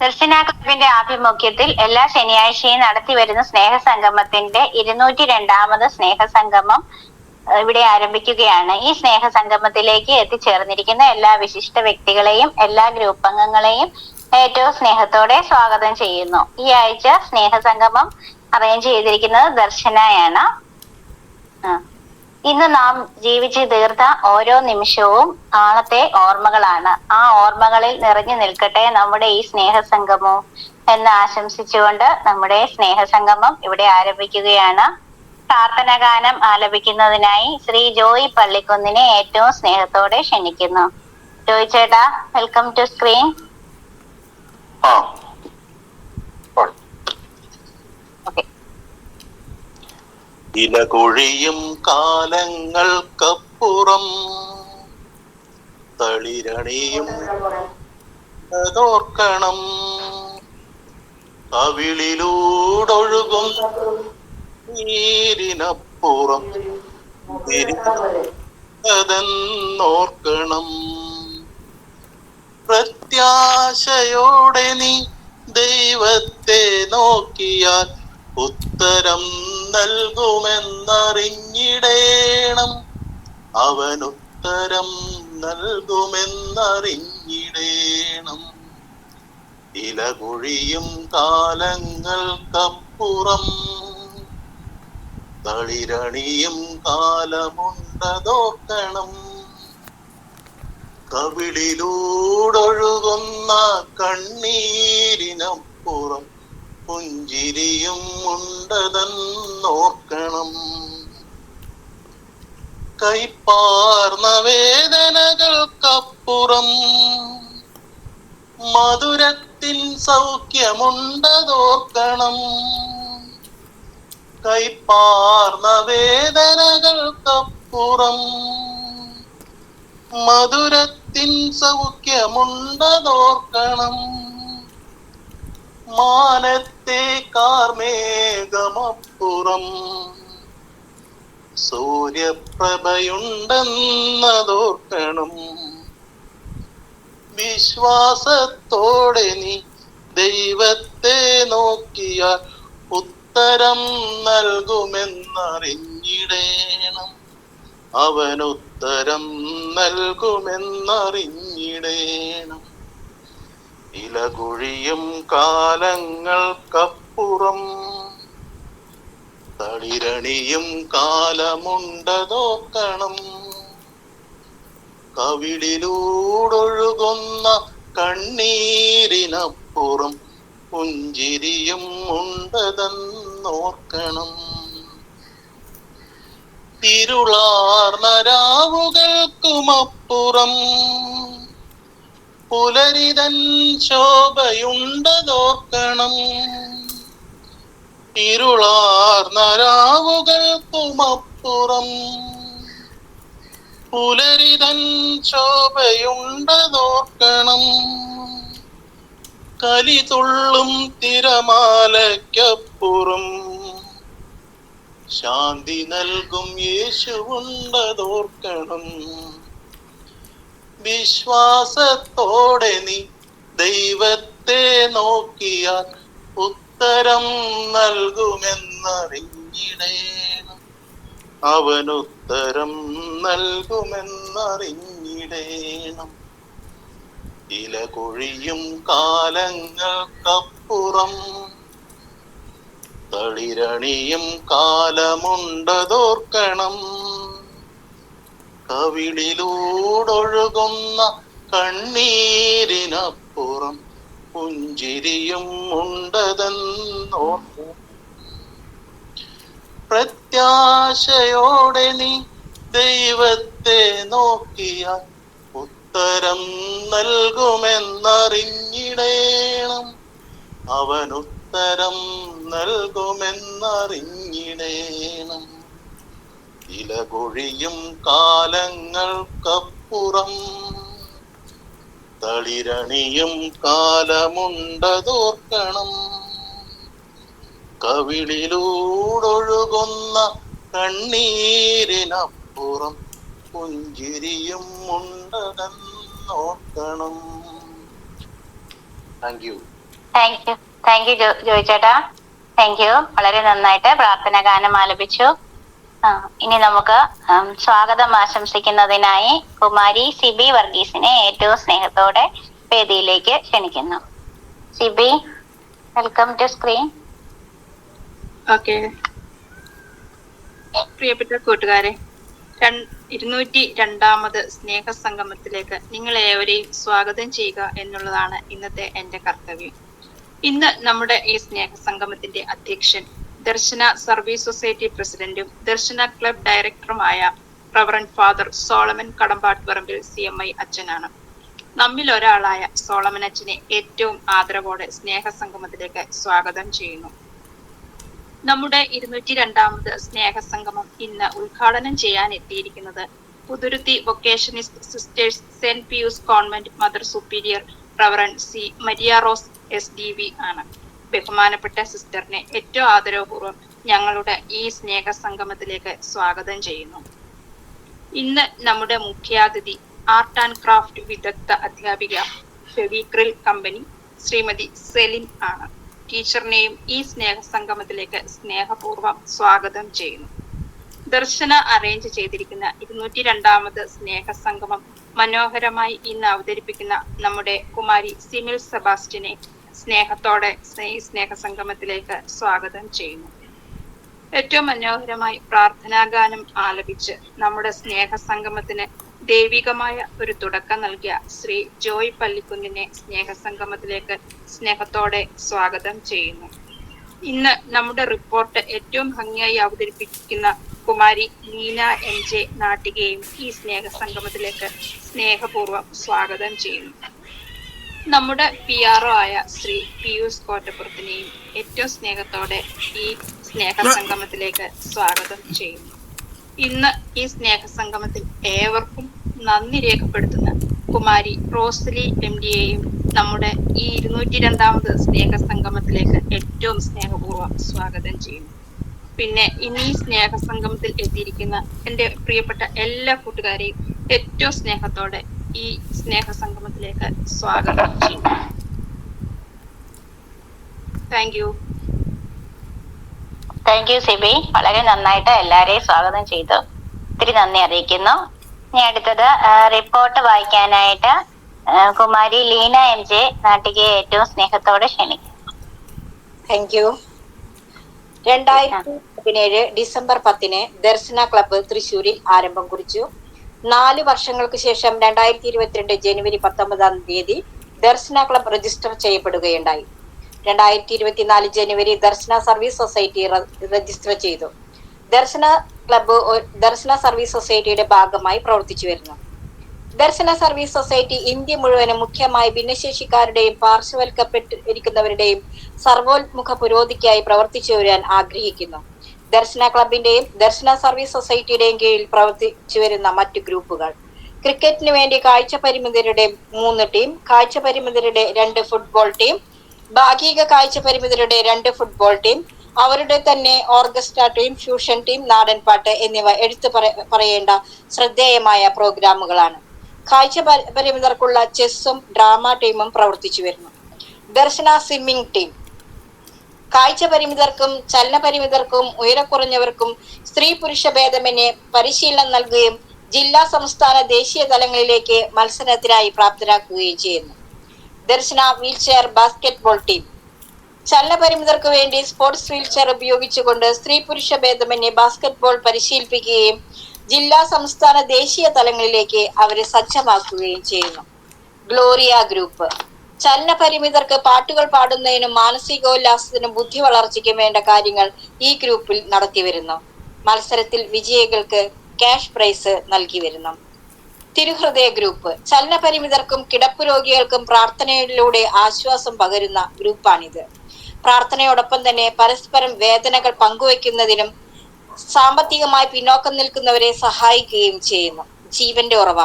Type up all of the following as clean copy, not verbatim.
ദർശന ക്ലബിന്റെ ആഭിമുഖ്യത്തിൽ എല്ലാ ശനിയാഴ്ചയും നടത്തിവരുന്ന സ്നേഹസംഗമത്തിന്റെ 202ാമത് സ്നേഹസംഗമം ഇവിടെ ആരംഭിക്കുകയാണ്. ഈ സ്നേഹസംഗമത്തിലേക്ക് എത്തിച്ചേർന്നിരിക്കുന്ന എല്ലാ വിശിഷ്ട വ്യക്തികളെയും എല്ലാ ഗ്രൂപ്പ് അംഗങ്ങളെയും ഏറ്റവും സ്നേഹത്തോടെ സ്വാഗതം ചെയ്യുന്നു. ഈ ആഴ്ച സ്നേഹസംഗമം അറേഞ്ച് ചെയ്തിരിക്കുന്നത് ദർശനയാണ്. ഇന്ന് നാം ജീവിച്ചു തീർത്ത ഓരോ നിമിഷവും നാളത്തെ ഓർമ്മകളാണ്. ആ ഓർമ്മകളിൽ നിറഞ്ഞു നിൽക്കട്ടെ നമ്മുടെ ഈ സ്നേഹസംഗമവും എന്ന് ആശംസിച്ചുകൊണ്ട് നമ്മുടെ സ്നേഹസംഗമം ഇവിടെ ആരംഭിക്കുകയാണ്. പ്രാർത്ഥനാഗാനം ആലപിക്കുന്നതിനായി ശ്രീ ജോയി പള്ളിക്കുന്നിനെ ഏറ്റവും സ്നേഹത്തോടെ ക്ഷണിക്കുന്നു. ജോയി ചേട്ടാ, വെൽക്കം ടു സ്ക്രീൻ. ഇലകൊഴിയും കാലങ്ങൾക്കപ്പുറം തളിരണിയും ഓർക്കണം, കവിളിലൂടൊഴുകും നീരിനപ്പുറം അതെന്നോർക്കണം. പ്രത്യാശയോടെ നീ ദൈവത്തെ നോക്കിയാൽ ഉത്തരം നൽകുമെന്നറിഞ്ഞിടേണം, അവനുത്തരം നൽകുമെന്നറിഞ്ഞിടേണം. ഇലകൊഴിയും കാലങ്ങൾക്കപ്പുറം തളിരണിയും കാലമുണ്ടതോർക്കണം, കവിളിലൂടൊഴുകുന്ന കണ്ണീരിനപ്പുറം പുഞ്ചിരിയും ഉണ്ടതെന്നോർക്കണം. കൈപ്പാർന്ന വേദനകൾക്കപ്പുറം മധുരത്തിൻ സൗഖ്യമുണ്ടതോർക്കണം, കൈപ്പാർന്ന വേദനകൾക്കപ്പുറം മധുരത്തിൻ സൗഖ്യമുണ്ടതോർക്കണം. മാനത്തെ കാർമേഘമപ്പുറം സൂര്യപ്രഭയുണ്ടെന്നതോർക്കണം. വിശ്വാസത്തോടെ നീ ദൈവത്തെ നോക്കിയാൽ ഉത്തരം നൽകുമെന്നറിഞ്ഞിടേണം, അവനുത്തരം നൽകുമെന്നറിഞ്ഞിടേണം. ഇലകൊഴിയും കാലങ്ങൾക്കപ്പുറം തളിരണിയും കാലമുണ്ടതോർക്കണം, കവിളിലൂടൊഴുകുന്ന കണ്ണീരിനപ്പുറം പുഞ്ചിരിയും ഉണ്ടതെന്നോർക്കണം. ഇരുളാർന്ന രാവുകൾക്കുമപ്പുറം പുലരിതൻ ശോഭയുണ്ടതോർക്കണം, ഇരുളാർന്ന രാവുകൾക്കുമപ്പുറം പുലരിതൻ ശോഭയുണ്ടതോർക്കണം. കലിതുള്ളും തിരമാലയ്ക്കപ്പുറം ശാന്തി നൽകും യേശുവുണ്ടതോർക്കണം. വിശ്വാസത്തോടെ നീ ദൈവത്തെ നോക്കിയാൽ ഉത്തരം നൽകുമെന്നറിഞ്ഞിടേണം, അവനുത്തരം നൽകുമെന്നറിഞ്ഞിടേണം. ഇലകൊഴിയും കാലങ്ങൾക്കപ്പുറം തളിരണിയും കാലമുണ്ടതോർക്കണം, കവിളിലൂടൊഴുകുന്ന കണ്ണീരിനപ്പുറം പുഞ്ചിരിയും ഉണ്ടതെന്നോർക്കണം. പ്രത്യാശയോടെ നീ ദൈവത്തെ നോക്കിയാൽ ഉത്തരം നൽകുമെന്നറിഞ്ഞിടേണം, അവനുത്തരം നൽകുമെന്നറിഞ്ഞിടേണം. ഇലകൊഴിയും കാലങ്ങൾക്കപ്പുറം തളിരണിയും കാലമുണ്ടതോർക്കണം, കവിളിലൂടൊഴുകുന്ന കണ്ണീരിനപ്പുറം പുഞ്ചിരിയും ഉണ്ടതെന്നോർക്കണം. Thank you. Thank you Joy ചേട്ടാ. Thank you. വളരെ നന്നായിട്ട് പ്രാർത്ഥന ഗാനം ആലപിച്ചു. ഇനി നമുക്ക് സ്വാഗതം ആശംസിക്കുന്നതിനായി കുമാരി സിബി വർഗീസിനെ ഏറ്റവും സ്നേഹത്തോടെ വേദിയിലേക്ക് ക്ഷണിക്കുന്നു. Sibi, welcome to screen. Okay, പ്രിയപ്പെട്ട കൂട്ടുകാരെ, 202ാമത് സ്നേഹസംഗമത്തിലേക്ക് നിങ്ങളേവരെയും സ്വാഗതം ചെയ്യുക എന്നുള്ളതാണ് ഇന്നത്തെ എന്റെ കർത്തവ്യം. ഇന്ന് നമ്മുടെ ഈ സ്നേഹസംഗമത്തിന്റെ അധ്യക്ഷൻ ദർശന സർവീസ് സൊസൈറ്റി പ്രസിഡന്റും ദർശന ക്ലബ് ഡയറക്ടറുമായ reverend father Solomon Kadambattuparambil CMI അച്ഛനാണ്. നമ്മിൽ ഒരാളായ സോളമൻ അച്ഛനെ ഏറ്റവും ആദരവോടെ സ്നേഹസംഗമത്തിലേക്ക് സ്വാഗതം ചെയ്യുന്നു. നമ്മുടെ 202ാമത് സ്നേഹസംഗമം ഇന്ന് ഉദ്ഘാടനം ചെയ്യാൻ എത്തിയിരിക്കുന്നത് Puthuruthy vocationist sisters saint Pius convent mother superior reverend C. Maria Rose SDV ആണ്. ബഹുമാനപ്പെട്ട സിസ്റ്ററിനെ ഏറ്റവും ആദരവപൂർവ്വം ഞങ്ങളുടെ ഈ സ്നേഹസംഗമത്തിലേക്ക് സ്വാഗതം ചെയ്യുന്നു. ഇന്ന് നമ്മുടെ മുഖ്യാതിഥി ആർട്ട് ആൻഡ് ക്രാഫ്റ്റ് വിദഗ്ധ അധ്യാപിക ഫെവിക്രിൽ കമ്പനി ശ്രീമതി സെലിൻ ആണ്. ടീച്ചറിനെയും ഈ സ്നേഹസംഗമത്തിലേക്ക് സ്നേഹപൂർവ്വം സ്വാഗതം ചെയ്യുന്നു. ദർശന അറേഞ്ച് ചെയ്തിരിക്കുന്ന 202ാമത് സ്നേഹസംഗമം മനോഹരമായി ഇന്ന് അവതരിപ്പിക്കുന്ന നമ്മുടെ കുമാരി സിമിൽ സെബാസ്റ്റ്യനെ സ്നേഹത്തോടെ ഈ സ്നേഹസംഗമത്തിലേക്ക് സ്വാഗതം ചെയ്യുന്നു. ഏറ്റവും മനോഹരമായി പ്രാർത്ഥനാഗാനം ആലപിച്ച് നമ്മുടെ സ്നേഹസംഗമത്തിന് ദൈവികമായ ഒരു തുടക്കം നൽകിയ ശ്രീ ജോയ് പള്ളിക്കുന്നിനെ സ്നേഹസംഗമത്തിലേക്ക് സ്നേഹത്തോടെ സ്വാഗതം ചെയ്യുന്നു. ഇന്ന് നമ്മുടെ റിപ്പോർട്ട് ഏറ്റവും ഭംഗിയായി അവതരിപ്പിക്കുന്ന കുമാരി ലീന MJ നാട്ടികയും ഈ സ്നേഹസംഗമത്തിലേക്ക് സ്നേഹപൂർവ്വം സ്വാഗതം ചെയ്യുന്നു. നമ്മുടെ PRO ആയ ശ്രീ പിയൂസ് കോട്ടപ്പുറത്തിനെയും ഏറ്റവും സ്നേഹത്തോടെ ഈ സ്നേഹസംഗമത്തിലേക്ക് സ്വാഗതം ചെയ്യുന്നു. ഇന്ന് ഈ സ്നേഹസംഗമത്തിൽ ഏവർക്കും നന്ദി രേഖപ്പെടുത്തുന്ന കുമാരി റോസ്ലി MDയെയും നമ്മുടെ ഈ 202ാമത് സ്നേഹസംഗമത്തിലേക്ക് ഏറ്റവും സ്നേഹപൂർവ്വം സ്വാഗതം ചെയ്യുന്നു. പിന്നെ ഇന്ന് ഈ സ്നേഹസംഗമത്തിൽ എത്തിയിരിക്കുന്ന എൻ്റെ പ്രിയപ്പെട്ട എല്ലാ കൂട്ടുകാരെയും ഏറ്റവും സ്നേഹത്തോടെ ഈ സ്നേഹസംഗമത്തിലേക്ക് സ്വാഗതം ചെയ്യുന്നു. Thank you. Thank you Sibi. വളരെ നന്നായിട്ട് എല്ലാരെയും സ്വാഗതം ചെയ്തു. ഒത്തിരി നന്ദി അറിയിക്കുന്നു. ഇനി അടുത്തത് റിപ്പോർട്ട് വായിക്കാനായിട്ട് കുമാരി ലീന MJ നാട്ടികയെ ഏറ്റവും സ്നേഹത്തോടെ ക്ഷണിക്കുന്നു. Thank you. 2017 December 10 Darshana club തൃശ്ശൂരിൽ ആരംഭം കുറിച്ചു. 4 വർഷങ്ങൾക്ക് ശേഷം 2022 ജനുവരി 19 ദർശന ക്ലബ്ബ് രജിസ്റ്റർ ചെയ്യപ്പെടുകയുണ്ടായി. 2024 ജനുവരി ദർശന സർവീസ് സൊസൈറ്റി രജിസ്റ്റർ ചെയ്തു. ദർശന ക്ലബ്ബ് ദർശന സർവീസ് സൊസൈറ്റിയുടെ ഭാഗമായി പ്രവർത്തിച്ചു വരുന്നു. ദർശന സർവീസ് സൊസൈറ്റി ഇന്ത്യ മുഴുവനും മുഖ്യമായി ഭിന്നശേഷിക്കാരുടെയും പാർശ്വവൽക്കപ്പെട്ടിരിക്കുന്നവരുടെയും സർവോന്മുഖ പുരോഗതിക്കായി പ്രവർത്തിച്ചു വരാൻ ആഗ്രഹിക്കുന്നു. ദർശന ക്ലബിന്റെയും ദർശന സർവീസ് സൊസൈറ്റിയുടെയും കീഴിൽ പ്രവർത്തിച്ചു വരുന്ന മറ്റു ഗ്രൂപ്പുകൾ: ക്രിക്കറ്റിന് വേണ്ടി കാഴ്ച പരിമിതരുടെ 3 ടീം, കാഴ്ച പരിമിതരുടെ 2 ഫുട്ബോൾ ടീം, ഭാഗിക കാഴ്ച പരിമിതരുടെ 2 ഫുട്ബോൾ ടീം, അവരുടെ തന്നെ ഓർക്കസ്ട്ര ടീം, ഫ്യൂഷൻ ടീം, നാടൻപാട്ട് എന്നിവ എടുത്തു പറയേണ്ട ശ്രദ്ധേയമായ പ്രോഗ്രാമുകളാണ്. കാഴ്ച പരിമിതർക്കുള്ള ചെസ്സും ഡ്രാമ ടീമും പ്രവർത്തിച്ചു വരുന്നു. ദർശന സ്വിമ്മിംഗ് ടീം കാഴ്ച പരിമിതർക്കും ചലന പരിമിതർക്കും ഉയരക്കുറഞ്ഞവർക്കും സ്ത്രീ പുരുഷ ഭേദമന്യേ പരിശീലനം നൽകുകയും ജില്ലാ സംസ്ഥാന ദേശീയ തലങ്ങളിലേക്ക് മത്സരത്തിനായി പ്രാപ്തരാക്കുകയും ചെയ്യുന്നു. ദർശന വീൽചെയർ ബാസ്കറ്റ്ബോൾ ടീം ചലന പരിമിതർക്ക് വേണ്ടി സ്പോർട്സ് വീൽചെയർ ഉപയോഗിച്ചുകൊണ്ട് സ്ത്രീ പുരുഷ ഭേദമന്യേ ബാസ്കറ്റ്ബോൾ പരിശീലിപ്പിക്കുകയും ജില്ലാ സംസ്ഥാന ദേശീയ തലങ്ങളിലേക്ക് അവരെ സജ്ജമാക്കുകയും ചെയ്യുന്നു. ഗ്ലോറിയ ഗ്രൂപ്പ് ചലന പരിമിതർക്ക് പാട്ടുകൾ പാടുന്നതിനും മാനസികോല്ലാസത്തിനും ബുദ്ധി വളർച്ചയ്ക്കും വേണ്ട കാര്യങ്ങൾ ഈ ഗ്രൂപ്പിൽ നടത്തി വരുന്നു. മത്സരത്തിൽ വിജയികൾക്ക് ക്യാഷ് പ്രൈസ് നൽകി വരുന്നു. തിരുഹൃദയ ഗ്രൂപ്പ് ചലന പരിമിതർക്കും കിടപ്പ് രോഗികൾക്കും പ്രാർത്ഥനയിലൂടെ ആശ്വാസം പകരുന്ന ഗ്രൂപ്പാണിത്. പ്രാർത്ഥനയോടൊപ്പം തന്നെ പരസ്പരം വേദനകൾ പങ്കുവെക്കുന്നതിനും സാമ്പത്തികമായി പിന്നോക്കം നിൽക്കുന്നവരെ സഹായിക്കുകയും ചെയ്യുന്നു. ജീവന്റെ ഉറവ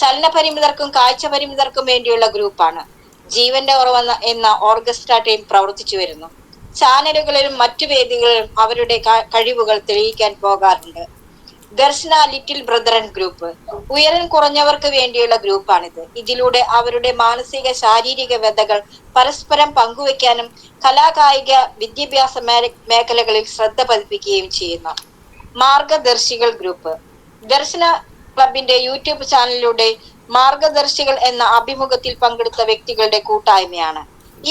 ചലന പരിമിതർക്കും കാഴ്ച പരിമിതർക്കും വേണ്ടിയുള്ള ഗ്രൂപ്പാണ്. ജീവന്റെ ഉറവ എന്ന ഓർക്കസ്ട്ര ടീം പ്രവർത്തിച്ചു വരുന്നു. ചാനലുകളിലും മറ്റു വേദികളിലും അവരുടെ കഴിവുകൾ തെളിയിക്കാൻ പോകാറുണ്ട്. ദർശന ലിറ്റിൽ ബ്രദറൻ ഗ്രൂപ്പ് ഉയരം കുറഞ്ഞവർക്ക് വേണ്ടിയുള്ള ഗ്രൂപ്പാണിത്. ഇതിലൂടെ അവരുടെ മാനസിക ശാരീരിക വ്യതകൾ പരസ്പരം പങ്കുവെക്കാനും കലാകായിക വിദ്യാഭ്യാസ മേഖലകളിൽ ശ്രദ്ധ പതിപ്പിക്കുകയും ചെയ്യുന്നു. മാർഗദർശികൾ ഗ്രൂപ്പ് ദർശന ക്ലബിന്റെ യൂട്യൂബ് ചാനലിലൂടെ മാർഗദർശികൾ എന്ന അഭിമുഖത്തിൽ പങ്കെടുത്ത വ്യക്തികളുടെ കൂട്ടായ്മയാണ്.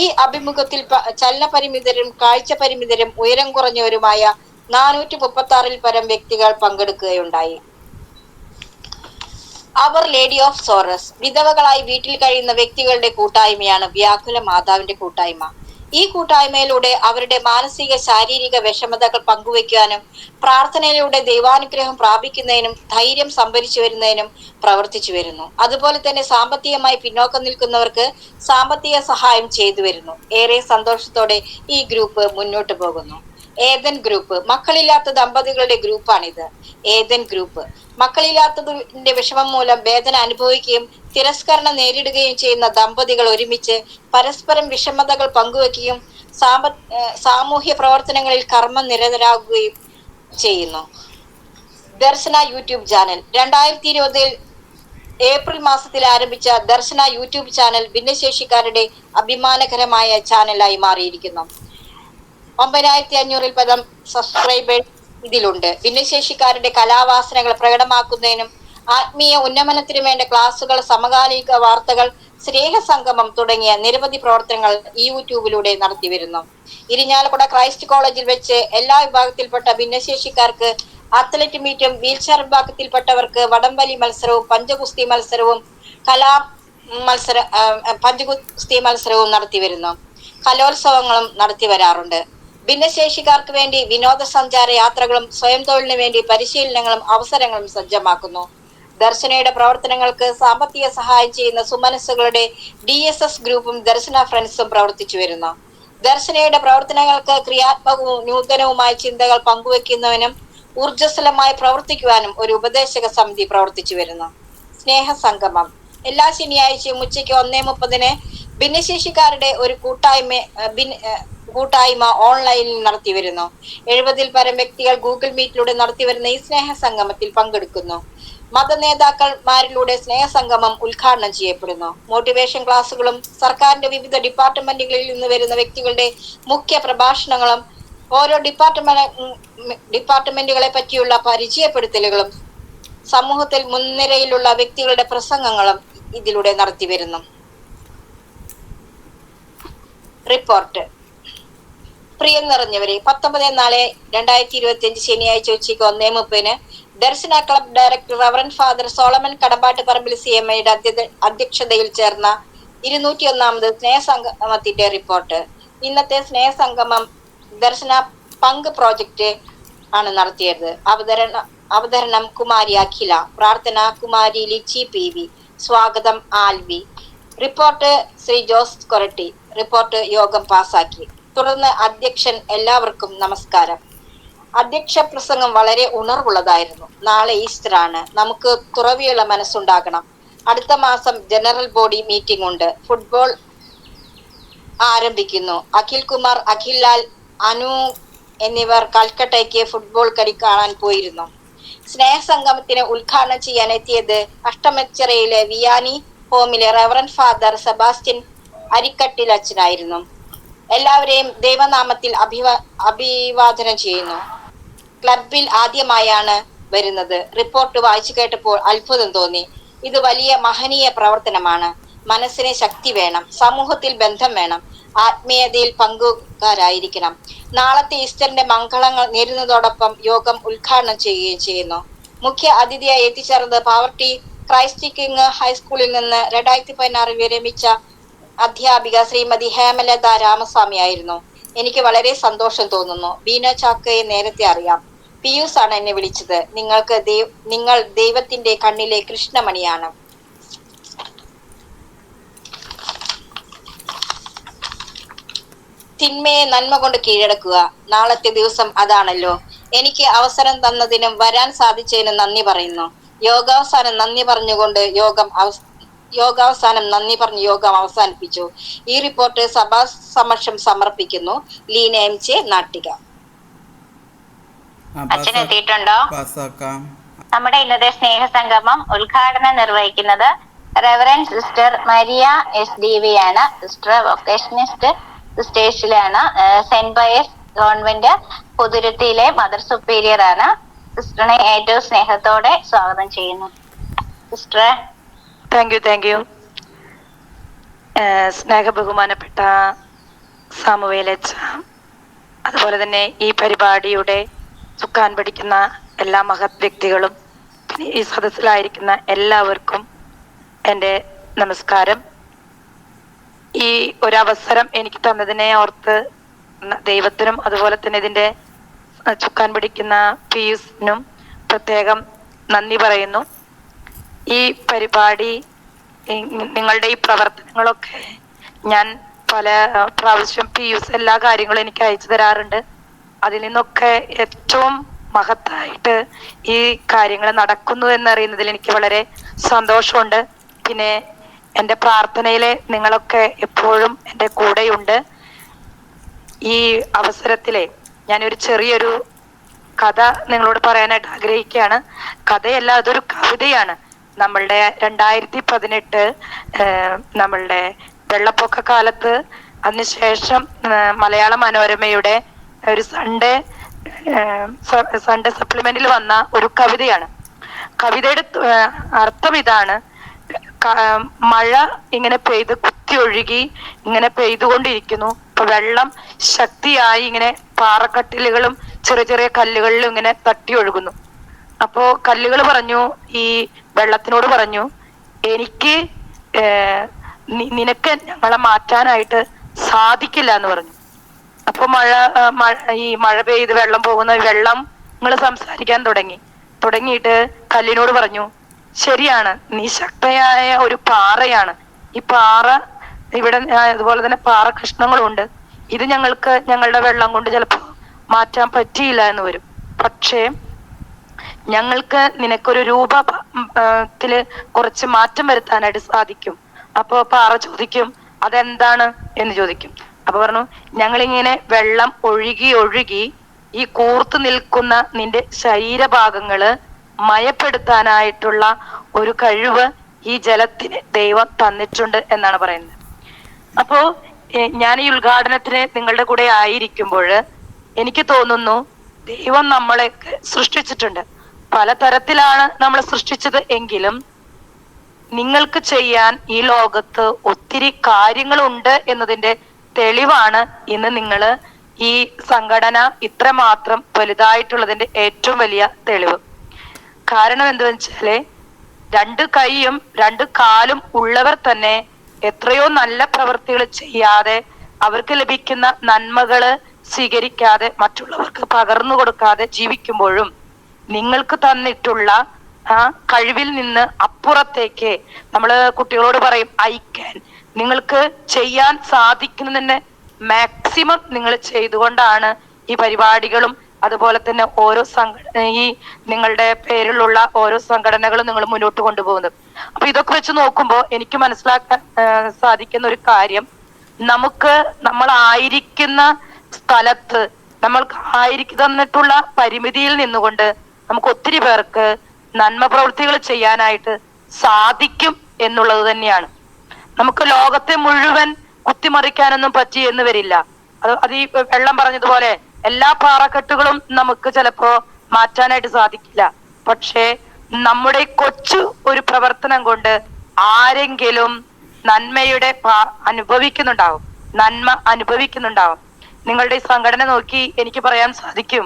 ഈ അഭിമുഖത്തിൽ ചലന പരിമിതരും കാഴ്ച പരിമിതരും ഉയരം കുറഞ്ഞവരുമായ 436 പരം വ്യക്തികൾ പങ്കെടുക്കുകയുണ്ടായി. അവർ ലേഡി ഓഫ് സോറസ് വിധവകളായി വീട്ടിൽ കഴിയുന്ന വ്യക്തികളുടെ കൂട്ടായ്മയാണ് വ്യാകുല മാതാവിന്റെ കൂട്ടായ്മ. ഈ കൂട്ടായ്മയിലൂടെ അവരുടെ മാനസിക ശാരീരിക വിഷമതകൾ പങ്കുവയ്ക്കാനും പ്രാർത്ഥനയിലൂടെ ദൈവാനുഗ്രഹം പ്രാപിക്കുന്നതിനും ധൈര്യം സംഭരിച്ചു വരുന്നതിനും പ്രവർത്തിച്ചു വരുന്നു. അതുപോലെ തന്നെ സാമ്പത്തികമായി പിന്നോക്കം നിൽക്കുന്നവർക്ക് സാമ്പത്തിക സഹായം ചെയ്തു വരുന്നു. ഏറെ സന്തോഷത്തോടെ ഈ ഗ്രൂപ്പ് മുന്നോട്ട് പോകുന്നു. ഏദൻ ഗ്രൂപ്പ് മക്കളില്ലാത്ത ദമ്പതികളുടെ ഗ്രൂപ്പാണിത്. ഏദൻ ഗ്രൂപ്പ് മക്കളില്ലാത്തതിന്റെ വിഷമം മൂലം വേദന അനുഭവിക്കുകയും തിരസ്കരണം നേരിടുകയും ചെയ്യുന്ന ദമ്പതികൾ ഒരുമിച്ച് പരസ്പരം വിഷമതകൾ പങ്കുവെക്കുകയും സാമൂഹ്യ പ്രവർത്തനങ്ങളിൽ കർമ്മ നിരതരാകുകയും ചെയ്യുന്നു. ദർശന യൂട്യൂബ് ചാനൽ 2020 ഏപ്രിൽ മാസത്തിൽ ആരംഭിച്ച ദർശന യൂട്യൂബ് ചാനൽ ഭിന്നശേഷിക്കാരുടെ അഭിമാനകരമായ ചാനലായി മാറിയിരിക്കുന്നു. 9500 പരം സബ്സ്ക്രൈബേഴ്സ് ഇതിലുണ്ട്. ഭിന്നശേഷിക്കാരുടെ കലാവാസനകൾ പ്രകടമാക്കുന്നതിനും ആത്മീയ ഉന്നമനത്തിനു വേണ്ട ക്ലാസുകൾ, സമകാലിക വാർത്തകൾ, സ്നേഹസംഗമം തുടങ്ങിയ നിരവധി പ്രവർത്തനങ്ങൾ ഈ യൂട്യൂബിലൂടെ നടത്തിവരുന്നു. ഇരിഞ്ഞാലക്കുട ക്രൈസ്റ്റ് കോളേജിൽ വെച്ച് എല്ലാ വിഭാഗത്തിൽപ്പെട്ട ഭിന്നശേഷിക്കാർക്ക് അത്ലറ്റ് മീറ്റും, വീൽചെയർ വിഭാഗത്തിൽപ്പെട്ടവർക്ക് വടംവലി മത്സരവും പഞ്ചഗുസ്തി മത്സരവും പഞ്ചഗുസ്തി മത്സരവും നടത്തിവരുന്നു. കലോത്സവങ്ങളും നടത്തി വരാറുണ്ട്. ഭിന്നശേഷിക്കാർക്ക് വേണ്ടി വിനോദസഞ്ചാര യാത്രകളും സ്വയം തൊഴിലിനു വേണ്ടി പരിശീലനങ്ങളും അവസരങ്ങളും സജ്ജമാക്കുന്നു. ദർശനയുടെ പ്രവർത്തനങ്ങൾക്ക് സാമ്പത്തിക സഹായം ചെയ്യുന്ന സുമനസ്സുകളുടെ DSS ഗ്രൂപ്പും ദർശന ഫ്രണ്ട്സും പ്രവർത്തിച്ചു വരുന്നു. ദർശനയുടെ പ്രവർത്തനങ്ങൾക്ക് ക്രിയാത്മകവും നൂതനവുമായ ചിന്തകൾ പങ്കുവെക്കുന്നതിനും ഊർജ്ജസ്വലമായി പ്രവർത്തിക്കുവാനും ഒരു ഉപദേശക സമിതി പ്രവർത്തിച്ചു വരുന്നു. സ്നേഹസംഗമം എല്ലാ ശനിയാഴ്ചയും ഉച്ചയ്ക്ക് 1:30 ഭിന്നശേഷിക്കാരുടെ ഒരു കൂട്ടായ്മ ഓൺലൈനിൽ നടത്തിവരുന്നു. 70 പരം വ്യക്തികൾ ഗൂഗിൾ മീറ്റിലൂടെ നടത്തിവരുന്ന ഈ സ്നേഹസംഗമത്തിൽ പങ്കെടുക്കുന്നു. മതനേതാക്കന്മാരിലൂടെ സ്നേഹസംഗമം ഉദ്ഘാടനം ചെയ്യപ്പെടുന്നു. മോട്ടിവേഷൻ ക്ലാസുകളും സർക്കാരിന്റെ വിവിധ ഡിപ്പാർട്ട്മെന്റുകളിൽ നിന്ന് വരുന്ന വ്യക്തികളുടെ മുഖ്യ പ്രഭാഷണങ്ങളും ഓരോ ഡിപ്പാർട്ട്മെന്റുകളെ പറ്റിയുള്ള പരിചയപ്പെടുത്തലുകളും സമൂഹത്തിൽ മുൻനിരയിലുള്ള വ്യക്തികളുടെ പ്രസംഗങ്ങളും ഇതിലൂടെ നടത്തിവരുന്നു. റിപ്പോർട്ട്. പ്രിയം നിറഞ്ഞവരെ, 19/4/2025 ശനിയാഴ്ച ഉച്ചയ്ക്ക് 1:30 Darshana club director reverend father Solomon Kadambattuparambil CMAയുടെ അധ്യക്ഷതയിൽ ചേർന്ന 201ാമത് സ്നേഹസംഗമത്തിന്റെ റിപ്പോർട്ട്. ഇന്നത്തെ സ്നേഹസംഗമം ദർശന പങ്ക് പ്രോജക്റ്റ് ആണ് നടത്തിയത്. അവതരണം കുമാരി അഖില, പ്രാർത്ഥന കുമാരി ലിച്ചി PV, സ്വാഗതം ആൽവി. റിപ്പോർട്ട് ശ്രീ ജോസ് കൊരട്ടി. റിപ്പോർട്ട് യോഗം പാസാക്കി. തുടർന്ന് അധ്യക്ഷൻ എല്ലാവർക്കും നമസ്കാരം. അധ്യക്ഷ പ്രസംഗം വളരെ ഉണർവുള്ളതായിരുന്നു. നാളെ ഈസ്റ്റർ ആണ്. നമുക്ക് തുറവിയുള്ള മനസ്സുണ്ടാകണം. അടുത്ത മാസം ജനറൽ ബോഡി മീറ്റിംഗ് ഉണ്ട്. ഫുട്ബോൾ ആരംഭിക്കുന്നു. അഖിൽ കുമാർ, അഖിൽ ലാൽ, അനു എന്നിവർ കൽക്കട്ടയ്ക്ക് ഫുട്ബോൾ കളി കാണാൻ പോയിരുന്നു. സ്നേഹസംഗമത്തിന് ഉദ്ഘാടനം ചെയ്യാൻ എത്തിയത് അഷ്ടമച്ചിറയിലെ വിയാനി ഹോമിലെ റവറൻ ഫാദർ സെബാസ്റ്റ്യൻ അരിക്കട്ടിൽ അച്ഛനായിരുന്നു. എല്ലാവരെയും ദൈവനാമത്തിൽ അഭിവാദനം ചെയ്യുന്നു. ക്ലബിൽ ആദ്യമായാണ് വരുന്നത്. റിപ്പോർട്ട് വായിച്ചു കേട്ടപ്പോൾ അത്ഭുതം തോന്നി. ഇത് വലിയ മഹനീയ പ്രവർത്തനമാണ്. മനസ്സിന് ശക്തി വേണം, സമൂഹത്തിൽ ബന്ധം വേണം, ആത്മീയതയിൽ പങ്കുകാരായിരിക്കണം. നാളത്തെ ഈസ്റ്ററിന്റെ മംഗളങ്ങൾ നേരുന്നതോടൊപ്പം യോഗം ഉദ്ഘാടനം ചെയ്യുകയും ചെയ്യുന്നു. മുഖ്യ അതിഥിയായി എത്തിച്ചേർന്നത് പാവർട്ടി ക്രൈസ്റ്റ് കിങ് ഹൈസ്കൂളിൽ നിന്ന് 2016 വിരമിച്ച അധ്യാപിക ശ്രീമതി ഹേമലത രാമസ്വാമി ആയിരുന്നു. എനിക്ക് വളരെ സന്തോഷം തോന്നുന്നു. ബീന ചാക്കയെ നേരത്തെ അറിയാം. പിയൂസ് ആണ് എന്നെ വിളിച്ചത്. നിങ്ങൾ ദൈവത്തിന്റെ കണ്ണിലെ കൃഷ്ണമണിയാണ്. തിന്മയെ നന്മ കൊണ്ട് കീഴടക്കുക. നാളത്തെ ദിവസം അതാണല്ലോ. എനിക്ക് അവസരം തന്നതിനും വരാൻ സാധിച്ചതിനും നന്ദി പറയുന്നു. യോഗാവസാനം നന്ദി പറഞ്ഞുകൊണ്ട് യോഗം അവസാനിപ്പിച്ചു. ഈ റിപ്പോർട്ട് സഭാ സമക്ഷം സമർപ്പിക്കുന്നു. ലീന MC നാട്ടിക. അച്ഛൻ എത്തിയിട്ടുണ്ടോ? നമ്മുടെ ഇന്നത്തെ സ്നേഹസംഗമം ഉദ്ഘാടനം നിർവഹിക്കുന്നത് റെവറൻഡ് സിസ്റ്റർ മരിയ SDV ആണ്. സിസ്റ്റർ വൊക്കേഷനിസ്റ്റ് സ്റ്റേജിലാണ്. സെന്റ് പയസ് ഗവൺമെന്റ് പുതുരുത്തിയിലെ മദർ സുപ്പീരിയർ ആണ്. സിസ്റ്ററിനെ ഏറ്റവും സ്നേഹത്തോടെ സ്വാഗതം ചെയ്യുന്നു. സിസ്റ്ററെ. Thank you. സ്നേഹ ബഹുമാനപ്പെട്ട സാമുവേലച്ച, അതുപോലെ തന്നെ ഈ പരിപാടിയുടെ ചുക്കാൻ പിടിക്കുന്ന എല്ലാ മഹത് വ്യക്തികളും പിന്നെ ഈ സദസ്സിലായിരിക്കുന്ന എല്ലാവർക്കും എൻ്റെ നമസ്കാരം. ഈ ഒരവസരം എനിക്ക് തന്നതിനെ ഓർത്ത് ദൈവത്തിനും അതുപോലെ തന്നെ ഇതിൻ്റെ ചുക്കാൻ പിടിക്കുന്ന പീയൂസിനും പ്രത്യേകം നന്ദി പറയുന്നു. ഈ പരിപാടി, നിങ്ങളുടെ ഈ പ്രവർത്തനങ്ങളൊക്കെ ഞാൻ പല പ്രാവശ്യം പീയൂസ് എല്ലാ കാര്യങ്ങളും എനിക്ക് അയച്ചു തരാറുണ്ട്. അതിൽ നിന്നൊക്കെ ഏറ്റവും മഹത്തായിട്ട് ഈ കാര്യങ്ങൾ നടക്കുന്നു എന്നറിയുന്നതിൽ എനിക്ക് വളരെ സന്തോഷമുണ്ട്. പിന്നെ എൻ്റെ പ്രാർത്ഥനയിലെ നിങ്ങളൊക്കെ എപ്പോഴും എൻ്റെ കൂടെയുണ്ട്. ഈ അവസരത്തിലെ ഞാനൊരു ചെറിയൊരു കഥ നിങ്ങളോട് പറയാനായിട്ട് ആഗ്രഹിക്കുകയാണ്. കഥയല്ല, അതൊരു കവിതയാണ്. നമ്മളുടെ 2018 നമ്മളുടെ വെള്ളപ്പൊക്ക കാലത്ത് അതിനുശേഷം മലയാള മനോരമയുടെ ഒരു സൺഡേ സപ്ലിമെന്റിൽ വന്ന ഒരു കവിതയാണ്. കവിതയുടെ അർത്ഥം ഇതാണ്: മഴ ഇങ്ങനെ പെയ്ത് കുത്തി ഒഴുകി ഇങ്ങനെ പെയ്തുകൊണ്ടിരിക്കുന്നു. ഇപ്പൊ വെള്ളം ശക്തിയായി ഇങ്ങനെ പാറക്കട്ടിലുകളും ചെറിയ ചെറിയ കല്ലുകളിലും ഇങ്ങനെ തട്ടി ഒഴുകുന്നു. അപ്പോ കല്ലുകൾ പറഞ്ഞു, ഈ വെള്ളത്തിനോട് പറഞ്ഞു, എനിക്ക് നിനക്ക് ഞങ്ങളെ മാറ്റാനായിട്ട് സാധിക്കില്ല എന്ന് പറഞ്ഞു. അപ്പൊ ഈ മഴ പെയ്ത് വെള്ളം പോകുന്ന വെള്ളം നിങ്ങൾ സംസാരിക്കാൻ തുടങ്ങിയിട്ട് കല്ലിനോട് പറഞ്ഞു, ശരിയാണ്, നീ ശക്തയായ ഒരു പാറയാണ്. ഈ പാറ ഇവിടെ അതുപോലെ തന്നെ പാറ കഷ്ണങ്ങളുണ്ട്. ഇത് ഞങ്ങളുടെ വെള്ളം കൊണ്ട് ചിലപ്പോ മാറ്റാൻ പറ്റിയില്ല എന്ന് വരും. പക്ഷേ ഞങ്ങൾക്ക് നിനക്കൊരു രൂപത്തില് കുറച്ച് മാറ്റം വരുത്താനായിട്ട് സാധിക്കും. അപ്പൊ പാറ ചോദിക്കും, അതെന്താണ് എന്ന് ചോദിക്കും. അപ്പൊ പറഞ്ഞു, ഞങ്ങളിങ്ങനെ വെള്ളം ഒഴുകി ഈ കൂർത്തു നിൽക്കുന്ന നിന്റെ ശരീരഭാഗങ്ങള് മയപ്പെടുത്താനായിട്ടുള്ള ഒരു കഴിവ് ഈ ജലത്തിന് ദൈവം തന്നിട്ടുണ്ട് എന്നാണ് പറയുന്നത്. അപ്പോ ഞാൻ ഈ ഉദ്ഘാടനത്തിന് നിങ്ങളുടെ കൂടെ ആയിരിക്കുമ്പോൾ എനിക്ക് തോന്നുന്നു, ദൈവം നമ്മളെ സൃഷ്ടിച്ചിട്ടുണ്ട്. പലതരത്തിലാണ് നമ്മൾ സൃഷ്ടിച്ചത് എങ്കിലും നിങ്ങൾക്ക് ചെയ്യാൻ ഈ ലോകത്ത് ഒത്തിരി കാര്യങ്ങളുണ്ട് എന്നതിന്റെ തെളിവാണ് ഇന്ന് നിങ്ങൾ ഈ സംഘടന ഇത്രമാത്രം വലുതായിട്ടുള്ളതിന്റെ ഏറ്റവും വലിയ തെളിവ്. കാരണം എന്താണെന്ന് വെച്ചാല് 2 കൈയും 2 കാലും ഉള്ളവർ തന്നെ എത്രയോ നല്ല പ്രവൃത്തികൾ ചെയ്യാതെ, അവർക്ക് ലഭിക്കുന്ന നന്മകള് സ്വീകരിക്കാതെ, മറ്റുള്ളവർക്ക് പകർന്നു കൊടുക്കാതെ ജീവിക്കുമ്പോഴും നിങ്ങൾക്ക് തന്നിട്ടുള്ള ആ കഴിവിൽ നിന്ന് അപ്പുറത്തേക്ക് നമ്മള് കുട്ടികളോട് പറയും ഐ ക്യാൻ, നിങ്ങൾക്ക് ചെയ്യാൻ സാധിക്കുന്നതിന്റെ മാക്സിമം നിങ്ങൾ ചെയ്തുകൊണ്ടാണ് ഈ പരിപാടികളും അതുപോലെ തന്നെ ഓരോ ഈ നിങ്ങളുടെ പേരിലുള്ള ഓരോ സംഘടനകളും നിങ്ങൾ മുന്നോട്ട് കൊണ്ടുപോകുന്നത്. അപ്പൊ ഇതൊക്കെ വെച്ച് നോക്കുമ്പോൾ എനിക്ക് മനസ്സിലാക്കാൻ സാധിക്കുന്ന ഒരു കാര്യം, നമ്മളായിരിക്കുന്ന സ്ഥലത്ത് നമ്മൾക്ക് തന്നിട്ടുള്ള പരിമിതിയിൽ നിന്നുകൊണ്ട് നമുക്ക് ഒത്തിരി പേർക്ക് നന്മ പ്രവൃത്തികൾ ചെയ്യാനായിട്ട് സാധിക്കും എന്നുള്ളത് തന്നെയാണ്. നമുക്ക് ലോകത്തെ മുഴുവൻ കുത്തിമറിക്കാനൊന്നും പറ്റി എന്ന് വരില്ല. അത് ഈ വെള്ളം പറഞ്ഞതുപോലെ എല്ലാ പാറക്കെട്ടുകളും നമുക്ക് ചിലപ്പോ മാറ്റാനായിട്ട് സാധിക്കില്ല. പക്ഷേ നമ്മുടെ കൊച്ചു ഒരു പ്രവർത്തനം കൊണ്ട് ആരെങ്കിലും നന്മയുടെ നന്മ അനുഭവിക്കുന്നുണ്ടാവും. നിങ്ങളുടെ ഈ സംഘടന നോക്കി എനിക്ക് പറയാൻ സാധിക്കും,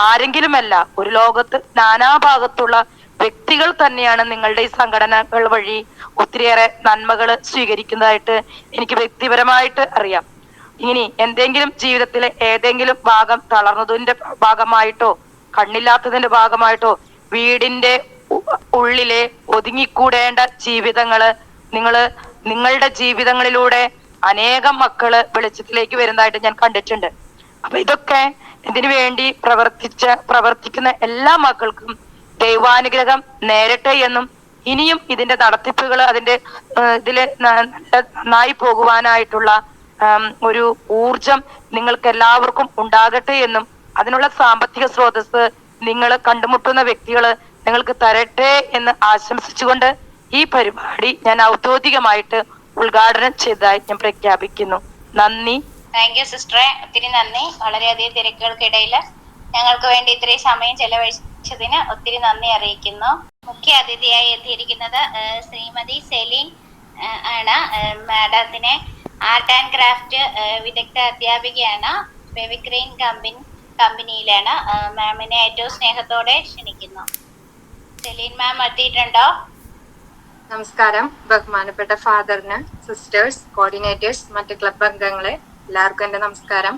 ആരെങ്കിലുമല്ല, ഒരു ലോകത്ത് നാനാഭാഗത്തുള്ള വ്യക്തികൾ തന്നെയാണ് നിങ്ങളുടെ ഈ സംഘടനകൾ വഴി ഒത്തിരിയേറെ നന്മകൾ സ്വീകരിക്കുന്നതായിട്ട് എനിക്ക് വ്യക്തിപരമായിട്ട് അറിയാം. ഇനി എന്തെങ്കിലും ജീവിതത്തിലെ ഏതെങ്കിലും ഭാഗം തളർന്നതിന്റെ ഭാഗമായിട്ടോ കണ്ണില്ലാത്തതിന്റെ ഭാഗമായിട്ടോ വീടിന്റെ ഉള്ളിലെ ഒതുങ്ങിക്കൂടേണ്ട ജീവിതങ്ങള് നിങ്ങളുടെ ജീവിതങ്ങളിലൂടെ അനേകം മക്കള് വെളിച്ചത്തിലേക്ക് വരുന്നതായിട്ട് ഞാൻ കണ്ടിട്ടുണ്ട്. അപ്പൊ ഇതൊക്കെ ഇതിനു വേണ്ടി പ്രവർത്തിക്കുന്ന എല്ലാ മക്കൾക്കും ദൈവാനുഗ്രഹം നേരട്ടെ എന്നും ഇനിയും ഇതിന്റെ നടത്തിപ്പുകൾ ഇതില് നന്നായി പോകുവാനായിട്ടുള്ള ഒരു ഊർജം നിങ്ങൾക്ക് എല്ലാവർക്കും ഉണ്ടാകട്ടെ എന്നും അതിനുള്ള സാമ്പത്തിക സ്രോതസ് നിങ്ങൾ കണ്ടുമുട്ടുന്ന വ്യക്തികള് നിങ്ങൾക്ക് തരട്ടെ എന്ന് ആശംസിച്ചുകൊണ്ട് ഈ പരിപാടി ഞാൻ ഔദ്യോഗികമായിട്ട് ഉദ്ഘാടനം ചെയ്തതായി ഞാൻ പ്രഖ്യാപിക്കുന്നു. നന്ദി. താങ്ക് യു സിസ്റ്ററെ, ഒത്തിരി നന്ദി. വളരെയധികം തിരക്കുകൾക്കിടയിൽ ഞങ്ങൾക്ക് വേണ്ടി ഇത്രയും സമയം ചെലവഴിച്ചതിന് ഒത്തിരി നന്ദി അറിയിക്കുന്നു. മുഖ്യ അതിഥിയായി എത്തിയിരിക്കുന്നത് ശ്രീമതി സെലീൻ ആണ്. മാഡത്തിനെ ആർട്ട് ആൻഡ് ക്രാഫ്റ്റ് വിദഗ്ധ അധ്യാപികയാണ്. ഫെവിക്രീൻ കമ്പനിയിലാണ്. മാമിനെ ഏറ്റവും സ്നേഹത്തോടെ ക്ഷണിക്കുന്നു. സെലീൻ മാം എത്തിയിട്ടുണ്ടോ? നമസ്കാരം. ബഹുമാനപ്പെട്ട ഫാദറിന്, സിസ്റ്റേഴ്സ്, കോർഡിനേറ്റേഴ്സ്, മറ്റ് ക്ലബ് അംഗങ്ങളെ എല്ലാവർക്കും എന്റെ നമസ്കാരം.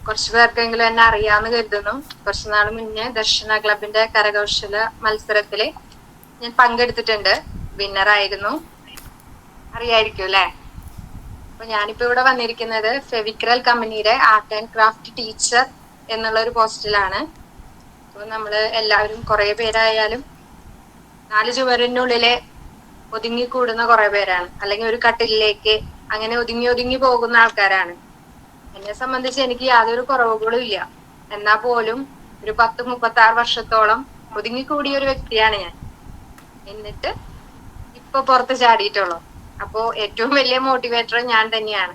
കുറച്ചു പേർക്കെങ്കിലും എന്നെ അറിയാമെന്ന് കരുതുന്നു. കുറച്ചു നാൾ മുന്നേ ദർശന ക്ലബിന്റെ കരകൗശല മത്സരത്തില് ഞാൻ പങ്കെടുത്തിട്ടുണ്ട്. വിന്നറായിരുന്നു. അറിയായിരിക്കും അല്ലെ? അപ്പൊ ഞാനിപ്പോ ഇവിടെ വന്നിരിക്കുന്നത് ഫെവിക്രൽ കമ്പനിയുടെ ആർട്ട് ആൻഡ് ക്രാഫ്റ്റ് ടീച്ചർ എന്നുള്ള ഒരു പോസ്റ്റിലാണ്. അപ്പൊ നമ്മള് എല്ലാവരും കുറെ പേരായാലും 4 ചുവരിനുള്ളിലെ ഒതുങ്ങിക്കൂടുന്ന കുറെ പേരാണ്, അല്ലെങ്കിൽ ഒരു കട്ടിലേക്ക് അങ്ങനെ ഒതുങ്ങി പോകുന്ന ആൾക്കാരാണ്. എന്നെ സംബന്ധിച്ച് എനിക്ക് യാതൊരു കുറവുകളും ഇല്ല. എന്നാൽ പോലും ഒരു 10-36 വർഷത്തോളം ഒതുങ്ങിക്കൂടിയ ഒരു വ്യക്തിയാണ് ഞാൻ. എന്നിട്ട് ഇപ്പൊ പുറത്ത് ചാടിയിട്ടുള്ളൂ. അപ്പോ ഏറ്റവും വലിയ മോട്ടിവേറ്റർ ഞാൻ തന്നെയാണ്.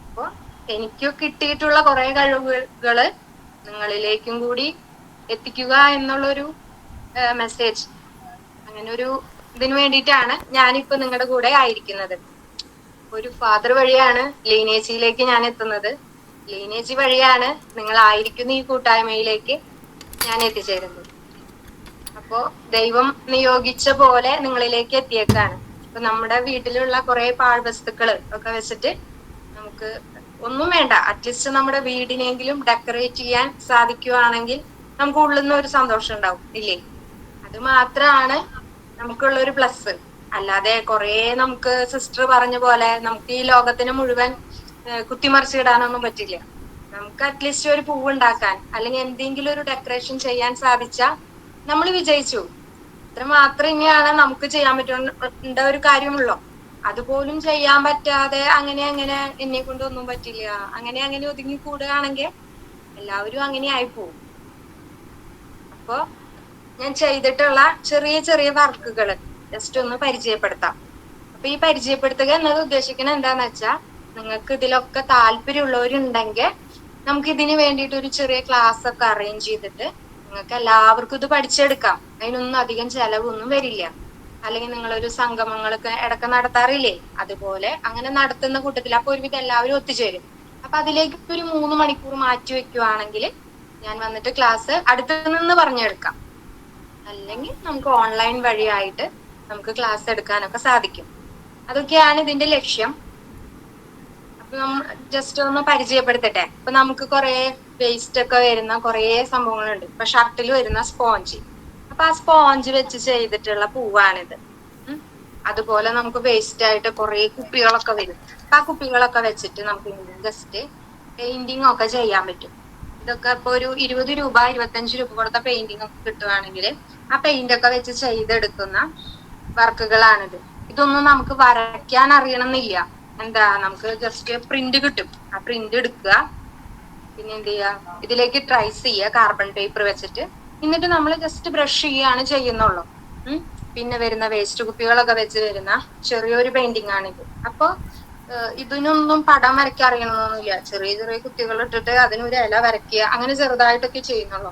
അപ്പോ എനിക്ക് കിട്ടിയിട്ടുള്ള കുറെ കഴിവുകള് നിങ്ങളിലേക്കും കൂടി എത്തിക്കുക എന്നുള്ളൊരു മെസ്സേജ്, അങ്ങനെ ഒരു ഇതിനു വേണ്ടിയിട്ടാണ് ഞാനിപ്പോ നിങ്ങളുടെ കൂടെ ആയിരിക്കുന്നത്. ഒരു ഫാദർ വഴിയാണ് ലീനേജിയിലേക്ക് ഞാൻ എത്തുന്നത്. ലീനേജ് വഴിയാണ് നിങ്ങൾ ആയിരിക്കുന്ന ഈ കൂട്ടായ്മയിലേക്ക് ഞാൻ എത്തിച്ചേരുന്നത്. അപ്പോ ദൈവം നിയോഗിച്ച പോലെ നിങ്ങളിലേക്ക് എത്തിയേക്കാണ്. ഇപ്പൊ നമ്മുടെ വീട്ടിലുള്ള കുറെ പാഴ്വസ്തുക്കള് ഒക്കെ വെച്ചിട്ട് നമുക്ക് ഒന്നും വേണ്ട, അറ്റ്ലീസ്റ്റ് നമ്മുടെ വീടിനെങ്കിലും ഡെക്കറേറ്റ് ചെയ്യാൻ സാധിക്കുവാണെങ്കിൽ നമുക്ക് ഉള്ളിൽ നിന്ന് ഒരു സന്തോഷം ഉണ്ടാവും, ഇല്ലേ? അത് മാത്രമാണ് നമുക്കുള്ള ഒരു പ്ലസ്. അല്ലാതെ കുറെ നമുക്ക് സിസ്റ്റർ പറഞ്ഞ പോലെ നമുക്ക് ഈ ലോകത്തിന് മുഴുവൻ കുത്തിമറിച്ചിടാനൊന്നും പറ്റില്ല. നമുക്ക് അറ്റ്ലീസ്റ്റ് ഒരു പൂവ് ഉണ്ടാക്കാൻ അല്ലെങ്കിൽ എന്തെങ്കിലും ഒരു ഡെക്കറേഷൻ ചെയ്യാൻ സാധിച്ചാൽ നമ്മൾ വിജയിച്ചു. ഇത്ര മാത്രമേ നമുക്ക് ചെയ്യാൻ പറ്റേണ്ട ഒരു കാര്യമുള്ളൂ. അതുപോലും ചെയ്യാൻ പറ്റാതെ അങ്ങനെ എന്നെ കൊണ്ടൊന്നും പറ്റില്ല, അങ്ങനെ ഒതുങ്ങി കൂടുകയാണെങ്കിൽ എല്ലാവരും അങ്ങനെ ആയിപ്പോവും. അപ്പോ ഞാൻ ചെയ്തിട്ടുള്ള ചെറിയ വർക്കുകൾ ജസ്റ്റ് ഒന്ന് പരിചയപ്പെടുത്താം. അപ്പൊ ഈ പരിചയപ്പെടുത്തുക എന്നത് ഉദ്ദേശിക്കുന്നത് എന്താന്ന് വെച്ചാൽ, നിങ്ങൾക്ക് ഇതിലൊക്കെ താല്പര്യമുള്ളവരുണ്ടെങ്കിൽ നമുക്ക് ഇതിന് വേണ്ടിയിട്ട് ഒരു ചെറിയ ക്ലാസ് ഒക്കെ അറേഞ്ച് ചെയ്തിട്ട് നിങ്ങൾക്ക് എല്ലാവർക്കും ഇത് പഠിച്ചെടുക്കാം. അതിനൊന്നും അധികം ചെലവൊന്നും വരില്ല. അല്ലെങ്കിൽ നിങ്ങളൊരു സംഗമങ്ങളൊക്കെ ഇടയ്ക്ക് നടത്താറില്ലേ, അതുപോലെ അങ്ങനെ നടത്തുന്ന കൂട്ടത്തിൽ അപ്പൊ ഒരുവിധം എല്ലാവരും ഒത്തുചേരും. അപ്പൊ അതിലേക്ക് ഒരു 3 മണിക്കൂർ മാറ്റി വെക്കുവാണെങ്കിൽ ഞാൻ വന്നിട്ട് ക്ലാസ് അടുത്ത് നിന്ന് പറഞ്ഞെടുക്കാം. അല്ലെങ്കിൽ നമുക്ക് ഓൺലൈൻ വഴിയായിട്ട് നമുക്ക് ക്ലാസ് എടുക്കാനൊക്കെ സാധിക്കും. അതൊക്കെയാണ് ഇതിന്റെ ലക്ഷ്യം. അപ്പൊ ജസ്റ്റ് ഒന്ന് പരിചയപ്പെടുത്തട്ടെ. ഇപ്പൊ നമുക്ക് കുറെ വേസ്റ്റ് ഒക്കെ വരുന്ന കുറെ സംഭവങ്ങളുണ്ട്. ഇപ്പൊ ഷർട്ടിൽ വരുന്ന സ്പോഞ്ച്, അപ്പൊ ആ സ്പോഞ്ച് വെച്ച് ചെയ്തിട്ടുള്ള പൂവാണിത്. അതുപോലെ നമുക്ക് വേസ്റ്റ് ആയിട്ട് കുറെ കുപ്പികളൊക്കെ വരും. അപ്പൊ ആ കുപ്പികളൊക്കെ വെച്ചിട്ട് നമുക്ക് ജസ്റ്റ് പെയിന്റിങ് ഒക്കെ ചെയ്യാൻ പറ്റും. ഇതൊക്കെ ഇപ്പൊ ഒരു 20 രൂപ 25 രൂപ കൊടുത്ത പെയിന്റിങ് ഒക്കെ കിട്ടുവാണെങ്കിൽ ആ പെയിന്റ് ഒക്കെ വെച്ച് ചെയ്തെടുക്കുന്ന വർക്കുകളാണിത്. ഇതൊന്നും നമുക്ക് വരയ്ക്കാൻ അറിയണമെന്നില്ല. നമുക്ക് ജസ്റ്റ് പ്രിന്റ് കിട്ടും. ആ പ്രിന്റ് എടുക്കുക, പിന്നെ എന്ത് ചെയ്യുക, ഇതിലേക്ക് ട്രൈസ് ചെയ്യുക കാർബൺ പേപ്പർ വെച്ചിട്ട്. എന്നിട്ട് നമ്മൾ ജസ്റ്റ് ബ്രഷ് ചെയ്യുകയാണ് ചെയ്യുന്നുള്ളൂ. പിന്നെ വരുന്ന വേസ്റ്റ് കുപ്പികളൊക്കെ വെച്ച് വരുന്ന ചെറിയൊരു പെയിന്റിംഗ് ആണിത്. അപ്പൊ ഇതിനൊന്നും പടം വരയ്ക്കാൻ അറിയണമെന്നൊന്നുമില്ല. ചെറിയ കുത്തികൾ ഇട്ടിട്ട് അതിനൊരു ഇല വരയ്ക്കുക, അങ്ങനെ ചെറുതായിട്ടൊക്കെ ചെയ്യുന്നുള്ളൂ.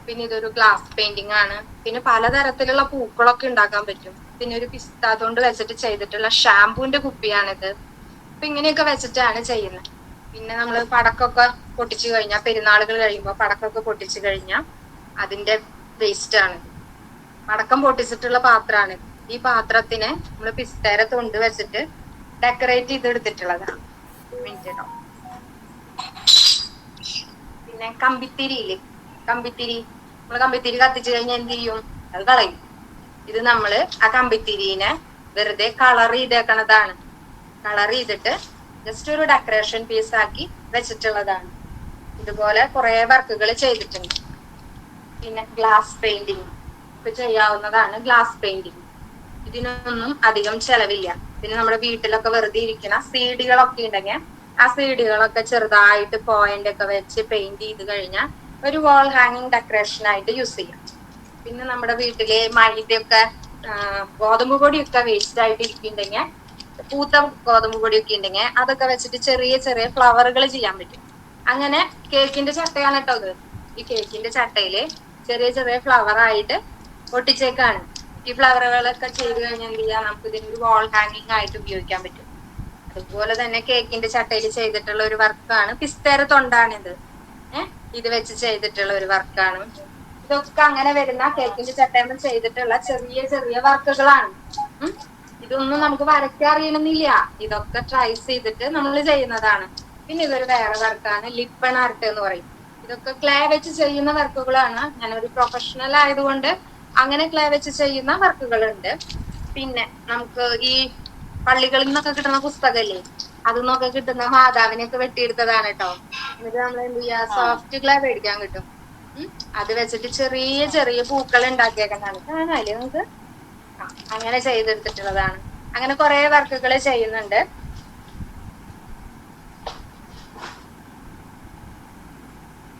പിന്നെ ഇതൊരു ഗ്ലാസ് പെയിന്റിംഗ് ആണ്. പിന്നെ പലതരത്തിലുള്ള പൂക്കളൊക്കെ ഉണ്ടാക്കാൻ പറ്റും. പിന്നെ ഒരു പിസ്ത കൊണ്ട് വെച്ചിട്ട് ചെയ്തിട്ടുള്ള ഷാമ്പൂന്റെ കുപ്പിയാണിത്. അപ്പൊ ഇങ്ങനെയൊക്കെ വെച്ചിട്ടാണ് ചെയ്യുന്നത്. പിന്നെ നമ്മൾ പടക്കൊക്കെ പൊട്ടിച്ചു കഴിഞ്ഞാൽ, പെരുന്നാളുകൾ കഴിയുമ്പോൾ പടക്കൊക്കെ പൊട്ടിച്ചു കഴിഞ്ഞാൽ അതിന്റെ വേസ്റ്റ് ആണ്. പടക്കം പൊട്ടിച്ചിട്ടുള്ള പാത്രമാണ്. ഈ പാത്രത്തിനെ നമ്മൾ പിസ്തേരെ തൊണ്ട് വെച്ചിട്ട് ഡെക്കറേറ്റ് ചെയ്തെടുത്തിട്ടുള്ളതാണ്. പിന്നെ കമ്പിത്തിരിയില്ലേ, കമ്പിത്തിരി നമ്മള് കമ്പിത്തിരി കത്തിച്ചു കഴിഞ്ഞാൽ എന്ത് ചെയ്യും? അത് കളയും. ഇത് നമ്മള് ആ കമ്പിത്തിരിനെ വെറുതെ കളർ ചെയ്തേക്കണതാണ്. കളർ ചെയ്തിട്ട് ജസ്റ്റ് ഒരു ഡെക്കറേഷൻ പീസ് ആക്കി വെച്ചിട്ടുള്ളതാണ്. ഇതുപോലെ കുറെ വർക്കുകൾ ചെയ്തിട്ടുണ്ട്. പിന്നെ ഗ്ലാസ് പെയിന്റിങ് ഒക്കെ ചെയ്യാവുന്നതാണ്. ഗ്ലാസ് പെയിന്റിങ് ഇതിനൊന്നും അധികം ചെലവില്ല. പിന്നെ നമ്മുടെ വീട്ടിലൊക്കെ വെറുതെ ഇരിക്കുന്ന സീഡികളൊക്കെ ഉണ്ടെങ്കിൽ ആ സീഡികളൊക്കെ ചെറുതായിട്ട് പോയിന്റ് ഒക്കെ വെച്ച് പെയിന്റ് ചെയ്ത് കഴിഞ്ഞാൽ ഒരു വാൾ ഹാങ്ങിങ് ഡെക്കറേഷൻ ആയിട്ട് യൂസ് ചെയ്യാം. പിന്നെ നമ്മുടെ വീട്ടില് മൈദയൊക്കെ ഗോതമ്പ് പൊടിയൊക്കെ വേസ്റ്റ് ആയിട്ട് ഇരിക്കുന്നുണ്ടെങ്കിൽ, പൂത്ത ഗോതമ്പ് പൊടിയൊക്കെ ഉണ്ടെങ്കിൽ അതൊക്കെ വെച്ചിട്ട് ചെറിയ ചെറിയ ഫ്ലവറുകൾ ചെയ്യാൻ പറ്റും. അങ്ങനെ കേക്കിന്റെ ചട്ടയാണ് കേട്ടോ ഇത്. ഈ കേക്കിന്റെ ചട്ടയില് ചെറിയ ചെറിയ ഫ്ലവർ ആയിട്ട് ഒട്ടിച്ചേക്കാണ്. ഈ ഫ്ലവറുകളൊക്കെ ചെയ്ത് കഴിഞ്ഞാൽ എന്ത് ചെയ്യാം, നമുക്ക് ഇതിനൊരു വാൾ ഹാങ്ങിങ് ആയിട്ട് ഉപയോഗിക്കാൻ പറ്റും. അതുപോലെ തന്നെ കേക്കിന്റെ ചട്ടയിൽ ചെയ്തിട്ടുള്ള ഒരു വർക്കാണ് പിസ്തേര തൊണ്ടാണിത്. ഇത് വെച്ച് ചെയ്തിട്ടുള്ള ഒരു വർക്കാണ്. ഇതൊക്കെ അങ്ങനെ വരുന്ന കേക്കിന്റെ ചട്ടയിൽ ചെയ്തിട്ടുള്ള ചെറിയ ചെറിയ വർക്കുകളാണ്. ഇതൊന്നും നമുക്ക് വരയ്ക്കാൻ അറിയണമെന്നില്ല, ഇതൊക്കെ ട്രൈ ചെയ്തിട്ട് നമ്മൾ ചെയ്യുന്നതാണ്. പിന്നെ ഇതൊരു വേറെ വർക്കാണ് ലിപ്പൺ ആർട്ട് എന്ന് പറയും. ഇതൊക്കെ ക്ലേ വെച്ച് ചെയ്യുന്ന വർക്കുകളാണ്. ഞാനൊരു പ്രൊഫഷണൽ ആയതുകൊണ്ട് അങ്ങനെ ക്ലേ വെച്ച് ചെയ്യുന്ന വർക്കുകളുണ്ട്. പിന്നെ നമുക്ക് ഈ പള്ളികളിൽ നിന്നൊക്കെ കിട്ടുന്ന പുസ്തകല്ലേ, അതിൽ നിന്നൊക്കെ കിട്ടുന്ന മാതാവിനെയൊക്കെ വെട്ടിയെടുത്തതാണ് കേട്ടോ. എന്നിട്ട് നമ്മൾ എന്ത് ചെയ്യാ, സോഫ്റ്റ് ക്ലേ മേടിക്കാൻ കിട്ടും. അത് വെച്ചിട്ട് ചെറിയ ചെറിയ പൂക്കൾ ഉണ്ടാക്കിയേക്കുന്നതാണ്. കാണാല്ലേ നമുക്ക്? അങ്ങനെ ചെയ്തെടുത്തിട്ടുള്ളതാണ്. അങ്ങനെ കുറെ വർക്കുകൾ ചെയ്യുന്നുണ്ട്.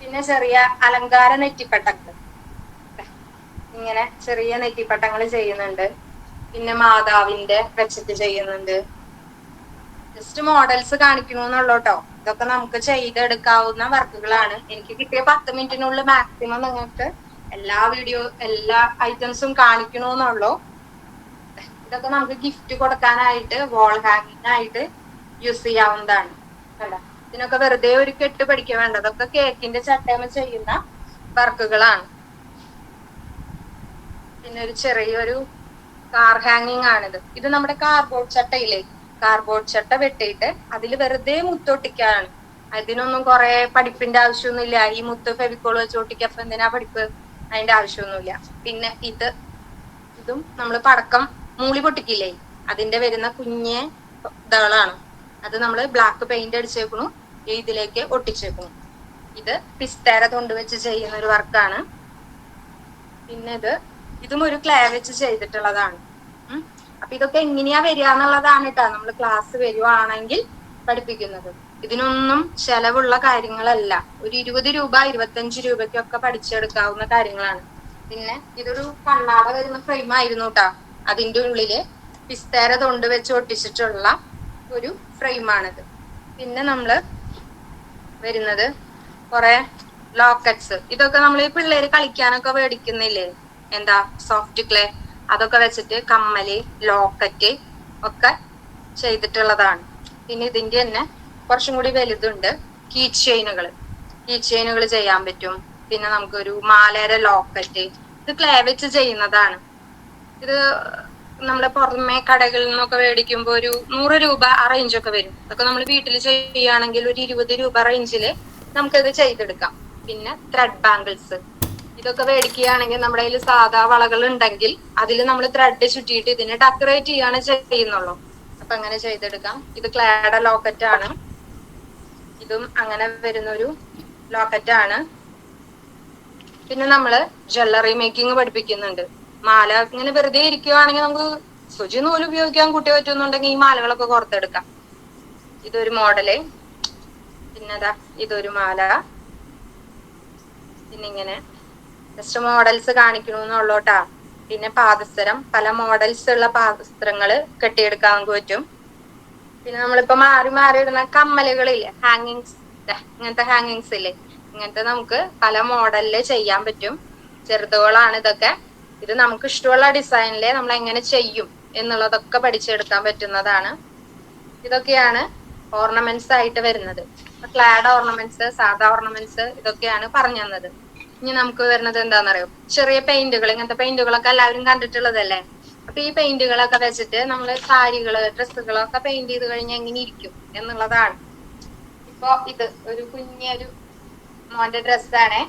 പിന്നെ ചെറിയ അലങ്കാര നെറ്റിപ്പട്ടങ്ങൾ, ഇങ്ങനെ ചെറിയ നെറ്റിപ്പട്ടങ്ങൾ ചെയ്യുന്നുണ്ട്. പിന്നെ മാതാവിന്റെ വെച്ചിട്ട് ചെയ്യുന്നുണ്ട്. ജസ്റ്റ് മോഡൽസ് കാണിക്കണമെന്നുള്ളൂ കേട്ടോ. ഇതൊക്കെ നമുക്ക് ചെയ്തെടുക്കാവുന്ന വർക്കുകളാണ്. എനിക്ക് കിട്ടിയ 10 മിനിറ്റിനുള്ളിൽ മാക്സിമം നിങ്ങൾക്ക് എല്ലാ ഐറ്റംസും കാണിക്കണമെന്നുള്ളൂ. ഇതൊക്കെ നമുക്ക് ഗിഫ്റ്റ് കൊടുക്കാനായിട്ട് വാൾ ഹാങ്ങിങ് ആയിട്ട് യൂസ് ചെയ്യാവുന്നതാണ്. കണ്ടോ, ഇതിനൊക്കെ വെറുതെ ഒരു കെട്ട് പഠിക്കാൻ വേണ്ട. അതൊക്കെ കേക്കിന്റെ ചട്ടയമ ചെയ്യുന്ന വർക്കുകളാണ്. പിന്നെ ഒരു ചെറിയൊരു കാർ ഹാങ്ങിങ് ആണിത്. ഇത് നമ്മുടെ കാർഡ്ബോർഡ് ചട്ടയില്ലേ, കാർഡ്ബോർഡ് ചട്ട വെട്ടിയിട്ട് അതിൽ വെറുതെ മുത്തൊട്ടിക്കാണ്. അതിനൊന്നും കുറെ പഠിപ്പിന്റെ ആവശ്യമൊന്നുമില്ല. ഈ മുത്ത് ഫെവിക്കോൾ വെച്ച് ഒട്ടിക്കപ്പോ എന്തിനാ പഠിപ്പ്, അതിന്റെ ആവശ്യമൊന്നുമില്ല. പിന്നെ ഇതും നമ്മൾ പടക്കം മൂളി പൊട്ടിക്കില്ലേ, അതിന്റെ വരുന്ന കുഞ്ഞ് ഇതളാണ്. അത് നമ്മൾ ബ്ലാക്ക് പെയിന്റ് അടിച്ചേക്കണു, ഇതിലേക്ക് ഒട്ടിച്ചേക്കണു. ഇത് പിസ്തേര തൊണ്ട് വെച്ച് ചെയ്യുന്ന ഒരു വർക്കാണ്. പിന്നെ ഇതും ഒരു ക്ലേ വെച്ച് ചെയ്തിട്ടുള്ളതാണ്. അപ്പൊ ഇതൊക്കെ എങ്ങനെയാ വരിക എന്നുള്ളതാണ് കേട്ടോ നമ്മൾ ക്ലാസ് വരുവാണെങ്കിൽ പഠിപ്പിക്കുന്നത്. ഇതിനൊന്നും ചെലവുള്ള കാര്യങ്ങളല്ല. ഒരു 20 രൂപ 25 രൂപയ്ക്കൊക്കെ പഠിച്ചെടുക്കാവുന്ന കാര്യങ്ങളാണ്. പിന്നെ ഇതൊരു കണ്ണാട വരുന്ന ഫ്രെയിം ആയിരുന്നു കേട്ടോ. അതിന്റെ ഉള്ളില് പിസ്തേര തൊണ്ട് വെച്ച് ഒട്ടിച്ചിട്ടുള്ള ഒരു ഫ്രെയിമാണിത്. പിന്നെ നമ്മള് വരുന്നത് കുറെ ലോക്കറ്റ്സ്. ഇതൊക്കെ നമ്മൾ ഈ പിള്ളേര് കളിക്കാനൊക്കെ മേടിക്കുന്നില്ലേ, എന്താ സോഫ്റ്റ് ക്ലേ, അതൊക്കെ വെച്ചിട്ട് കമ്മല് ലോക്കറ്റ് ഒക്കെ ചെയ്തിട്ടുള്ളതാണ്. പിന്നെ ഇതിന്റെ തന്നെ കുറച്ചും കൂടി വലുതുണ്ട്, കീ ചെയിനുകൾ ചെയ്യാൻ പറ്റും. പിന്നെ നമുക്കൊരു മാലയുടെ ലോക്കറ്റ്, ഇത് ക്ലേ വെച്ച് ചെയ്യുന്നതാണ്. ഇത് നമ്മളെ പുറമെ കടകളിൽ നിന്നൊക്കെ മേടിക്കുമ്പോൾ ഒരു 100 രൂപ ആ റേഞ്ചൊക്കെ വരും. അതൊക്കെ നമ്മൾ വീട്ടിൽ ചെയ്യുകയാണെങ്കിൽ ഒരു 20 രൂപ റേഞ്ചില് നമുക്കിത് ചെയ്തെടുക്കാം. പിന്നെ ത്രെഡ് ബാംഗിൾസ്, ഇതൊക്കെ മേടിക്കുകയാണെങ്കിൽ നമ്മുടെ കയ്യിൽ സാധാ വളകൾ ഉണ്ടെങ്കിൽ അതിൽ നമ്മൾ ത്രെഡ് ചുറ്റിയിട്ട് ഇതിനെ ഡെക്കറേറ്റ് ചെയ്യാണ് ചെയ്യുന്നുള്ളൂ. അപ്പൊ അങ്ങനെ ചെയ്തെടുക്കാം. ഇത് ക്ലേയുടെ ലോക്കറ്റ് ആണ്. ഇതും അങ്ങനെ വരുന്ന ഒരു ലോക്കറ്റ് ആണ്. പിന്നെ നമ്മള് ജ്വല്ലറി മേക്കിംഗ് പഠിപ്പിക്കുന്നുണ്ട്. മാല ഇങ്ങനെ വെറുതെ ഇരിക്കുവാണെങ്കിൽ നമുക്ക് സുചി നൂല് ഉപയോഗിക്കാൻ കുട്ടി പറ്റുന്നുണ്ടെങ്കിൽ ഈ മാലകളൊക്കെ പുറത്തെടുക്കാം. ഇതൊരു മോഡല്. പിന്നെതാ ഇതൊരു മാല. പിന്നെ ഇങ്ങനെ ജസ്റ്റ് മോഡൽസ് കാണിക്കണമെന്നുള്ളൂട്ടാ. പിന്നെ പാദസരം, പല മോഡൽസ് ഉള്ള പാദസരങ്ങള് കെട്ടിയെടുക്കാൻ നമുക്ക് പറ്റും. പിന്നെ നമ്മളിപ്പോ മാറി മാറി ഇടുന്ന കമ്മലുകളില്ലേ, ഹാങ്ങിങ്സ്, ഇങ്ങനത്തെ ഹാങ്ങിങ്സ് ഇല്ലേ, ഇങ്ങനത്തെ നമുക്ക് പല മോഡലില് ചെയ്യാൻ പറ്റും. ചെറുതുകളാണ് ഇതൊക്കെ. ഇത് നമുക്ക് ഇഷ്ടമുള്ള ഡിസൈനില് നമ്മൾ എങ്ങനെ ചെയ്യും എന്നുള്ളതൊക്കെ പഠിച്ചെടുക്കാൻ പറ്റുന്നതാണ്. ഇതൊക്കെയാണ് ഓർണമെന്റ്സ് ആയിട്ട് വരുന്നത്. ക്ലാഡ് ഓർണമെന്റ്സ്, സാധാ ഓർണമെന്റ്സ്, ഇതൊക്കെയാണ് പറഞ്ഞു തന്നത്. ഇനി നമുക്ക് വരുന്നത് എന്താണെന്നറിയോ, ചെറിയ പെയിന്റുകൾ. ഇങ്ങനത്തെ പെയിന്റുകളൊക്കെ എല്ലാവരും കണ്ടിട്ടുള്ളതല്ലേ. അപ്പൊ ഈ പെയിന്റുകളൊക്കെ വെച്ചിട്ട് നമ്മള് സാരികള്, ഡ്രസ്സുകളൊക്കെ പെയിന്റ് ചെയ്ത് കഴിഞ്ഞാൽ എങ്ങനെ ഇരിക്കും എന്നുള്ളതാണ്. ഇപ്പൊ ഇത് ഒരു കുഞ്ഞൊരു മോന്റെ ഡ്രസ്സാണ്.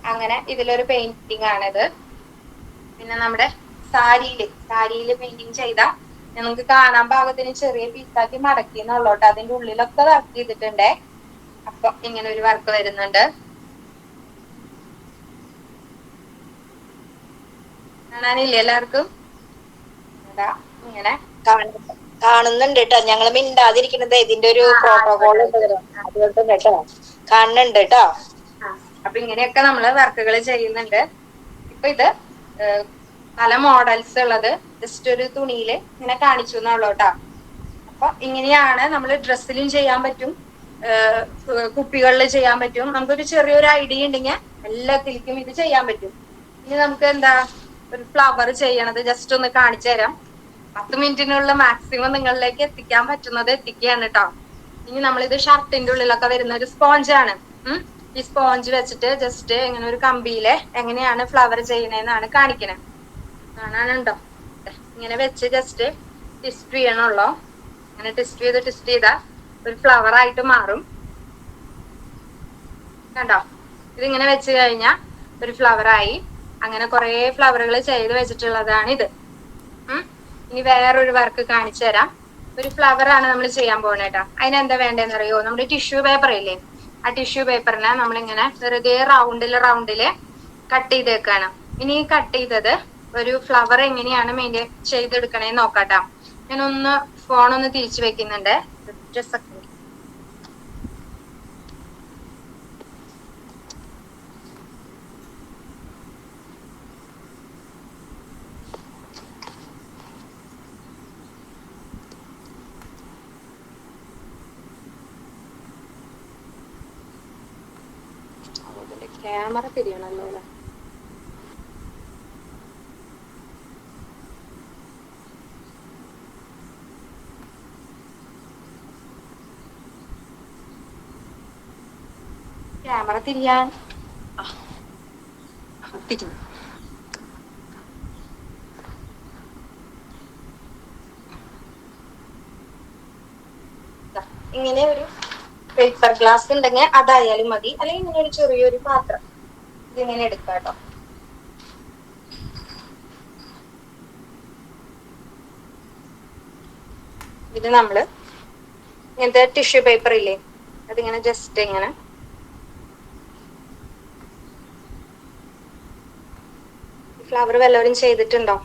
അങ്ങനെ ഇതിലൊരു പെയിന്റിങ് ആണിത്. പിന്നെ നമ്മുടെ സാരിയില് പെയിന്റിങ് ചെയ്ത നമുക്ക് കാണാൻ പാകത്തിന് ചെറിയ പീസാക്കി മടക്കി എന്നുള്ളോട്ട്. അതിന്റെ ഉള്ളിലൊക്കെ വർക്ക് ചെയ്തിട്ടുണ്ടേ. അപ്പൊ ഇങ്ങനെ ഒരു വർക്ക് വരുന്നുണ്ട്. കാണാനില്ലേ എല്ലാവർക്കും? ഇങ്ങനെ കാണുന്നുണ്ട് കേട്ടോ. ഞങ്ങള് മിണ്ടാതിരിക്കുന്നത് ഇതിന്റെ ഒരു പ്രോട്ടോകോൾ അതുകൊണ്ട് കേട്ടോ, കാണുന്നുണ്ട് കേട്ടോ. അപ്പൊ ഇങ്ങനെയൊക്കെ നമ്മള് വർക്കുകൾ ചെയ്യുന്നുണ്ട്. ഇപ്പൊ ഇത് പല മോഡൽസ് ഉള്ളത് ജസ്റ്റ് ഒരു തുണിയിൽ ഇങ്ങനെ കാണിച്ചു എന്നുള്ളൂ കേട്ടോ. അപ്പൊ ഇങ്ങനെയാണ് നമ്മൾ ഡ്രസ്സിലും ചെയ്യാൻ പറ്റും, കുപ്പികളിൽ ചെയ്യാൻ പറ്റും. നമുക്കൊരു ചെറിയൊരു ഐഡിയ ഉണ്ടെങ്കിൽ എല്ലാത്തിലേക്കും ഇത് ചെയ്യാൻ പറ്റും. ഇനി നമുക്ക് എന്താ ഒരു ഫ്ലവർ ചെയ്യണത് ജസ്റ്റ് ഒന്ന് കാണിച്ചു തരാം. 10 മിനിറ്റിനുള്ള മാക്സിമം നിങ്ങളിലേക്ക് എത്തിക്കാൻ പറ്റുന്നത് എത്തിക്കുകയാണ് കേട്ടോ. ഇനി നമ്മളിത് ഷർട്ടിന്റെ ഉള്ളിലൊക്കെ വരുന്ന ഒരു സ്പോഞ്ചാണ്. ഈ സ്പോഞ്ച് വെച്ചിട്ട് ജസ്റ്റ് ഇങ്ങനെ ഒരു കമ്പിയിലെ എങ്ങനെയാണ് ഫ്ലവർ ചെയ്യണേന്നാണ് കാണിക്കണേ. കാണാനുണ്ടോ? ഇങ്ങനെ വെച്ച് ജസ്റ്റ് ട്വിസ്റ്റ് ചെയ്യണുള്ളൂ. അങ്ങനെ ട്വിസ്റ്റ് ചെയ്താ ഒരു ഫ്ലവർ ആയിട്ട് മാറും. കണ്ടോ? ഇതിങ്ങനെ വെച്ച് കഴിഞ്ഞാൽ ഒരു ഫ്ലവർ ആയി. അങ്ങനെ കുറെ ഫ്ലവറുകൾ ചെയ്ത് വെച്ചിട്ടുള്ളതാണ് ഇത്. ഇനി വേറൊരു വർക്ക് കാണിച്ചു തരാം. ഒരു ഫ്ലവർ ആണ് നമ്മൾ ചെയ്യാൻ പോകുന്നേട്ടാ. അതിനെന്താ വേണ്ടതെന്ന് അറിയോ? നമ്മുടെ ടിഷ്യൂ പേപ്പർ ഇല്ലേ, ആ ടിഷ്യൂ പേപ്പറിനെ നമ്മളിങ്ങനെ വെറുതെ റൗണ്ടില് കട്ട് ചെയ്തേക്കാണ്. ഇനി ഈ കട്ട് ചെയ്തത് ഒരു ഫ്ലവർ എങ്ങനെയാണ് മെയിൻറ്റെയിൻ ചെയ്തെടുക്കണേന്ന് നോക്കാട്ടാ. ഞാനൊന്ന് ഫോണൊന്ന് തിരിച്ചു വെക്കുന്നുണ്ട്. Just second. ക്യാമറ തിരിയണല്ലോ അല്ലേ? ക്യാമറ തിരിയാൻ തിരിഞ്ഞു. ഇങ്ങനെ ഒരു പേപ്പർ ഗ്ലാസ് ഉണ്ടെങ്കിൽ അതായാലും മതി, അല്ലെങ്കിൽ ഇങ്ങനെ ഒരു ചെറിയൊരു പാത്രം ഇതിങ്ങനെ എടുക്കാം കേട്ടോ. ഇത് നമ്മള് ഇങ്ങനത്തെ ടിഷ്യൂ പേപ്പർ ഇല്ലേ, അതിങ്ങനെ ജസ്റ്റ് ഇങ്ങനെ ഫ്ലവർ വല്ലവരും ചെയ്തിട്ടുണ്ടോ?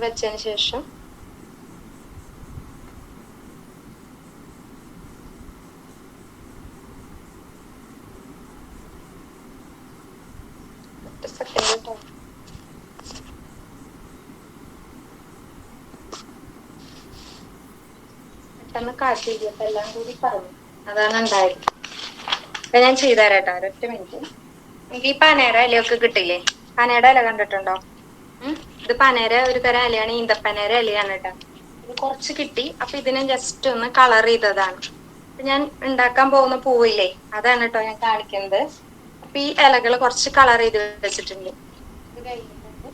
വെച്ചതിന് ശേഷം പെട്ടെന്ന് കാട്ടിയപ്പോ എല്ലാം കൂടി പറഞ്ഞു, അതാണ് ഉണ്ടായത്. അപ്പൊ ഞാൻ ചെയ്തുതരാട്ടോ, ഒരൊറ്റ മിനിറ്റ്. എനിക്ക് ഈ പനേര ഇലയൊക്കെ കിട്ടില്ലേ? പനയുടെ ഇല കണ്ടിട്ടുണ്ടോ? ഇത് പനേര ഒരു തരം ഇലയാണ്, ഈന്തപ്പനേര ഇലയാണ് കേട്ടോ. ഇത് കുറച്ച് കിട്ടി, അപ്പൊ ഇതിനെ ജസ്റ്റ് ഒന്ന് കളർ ചെയ്തതാണ്. അപ്പൊ ഞാൻ ഉണ്ടാക്കാൻ പോകുന്ന പൂവില്ലേ, അതാണ് കേട്ടോ ഞാൻ കാണിക്കുന്നത്. അപ്പൊ ഈ ഇലകൾ കുറച്ച് കളർ ചെയ്ത് വെച്ചിട്ടുണ്ട്. ഇത് കഴിഞ്ഞിട്ടുണ്ട്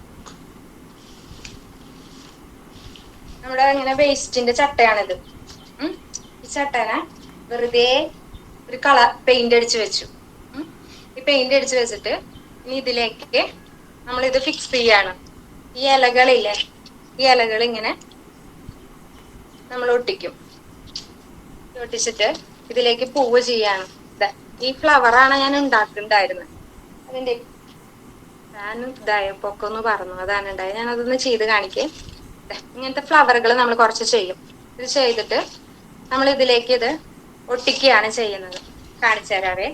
നമ്മുടെ ഇങ്ങനെ വേസ്റ്റിന്റെ ചട്ടയാണിത്. ഈ ചട്ടനെ വെറുതെ ഒരു കളർ പെയിന്റ് അടിച്ച് വെച്ചു. ഈ പെയിന്റ് അടിച്ച് വെച്ചിട്ട് ഇനി ഇതിലേക്ക് നമ്മൾ ഇത് ഫിക്സ് ചെയ്യാണ്. ഈ ഇലകളില്ലേ, ഈ ഇലകൾ ഇങ്ങനെ നമ്മൾ ഒട്ടിക്കും. ഒട്ടിച്ചിട്ട് ഇതിലേക്ക് പൂവ് ചെയ്യാണ്. ഈ ഫ്ലവറാണ് ഞാൻ ഉണ്ടാക്കുന്നുണ്ടായിരുന്നത്. അതിന്റെ ഞാൻ ഇതായപ്പോ ഒക്കെ ഒന്ന് പറഞ്ഞു, അതാണ് ഉണ്ടായത്. ഞാൻ അതൊന്ന് ചെയ്ത് കാണിക്കേ. ഇങ്ങനത്തെ ഫ്ലവറുകൾ നമ്മൾ കുറച്ച് ചെയ്യും. ഇത് ചെയ്തിട്ട് നമ്മൾ ഇതിലേക്ക് ഇത് ഒട്ടിക്കുകയാണ് ചെയ്യുന്നത്. കാണിച്ചു തരാവേ.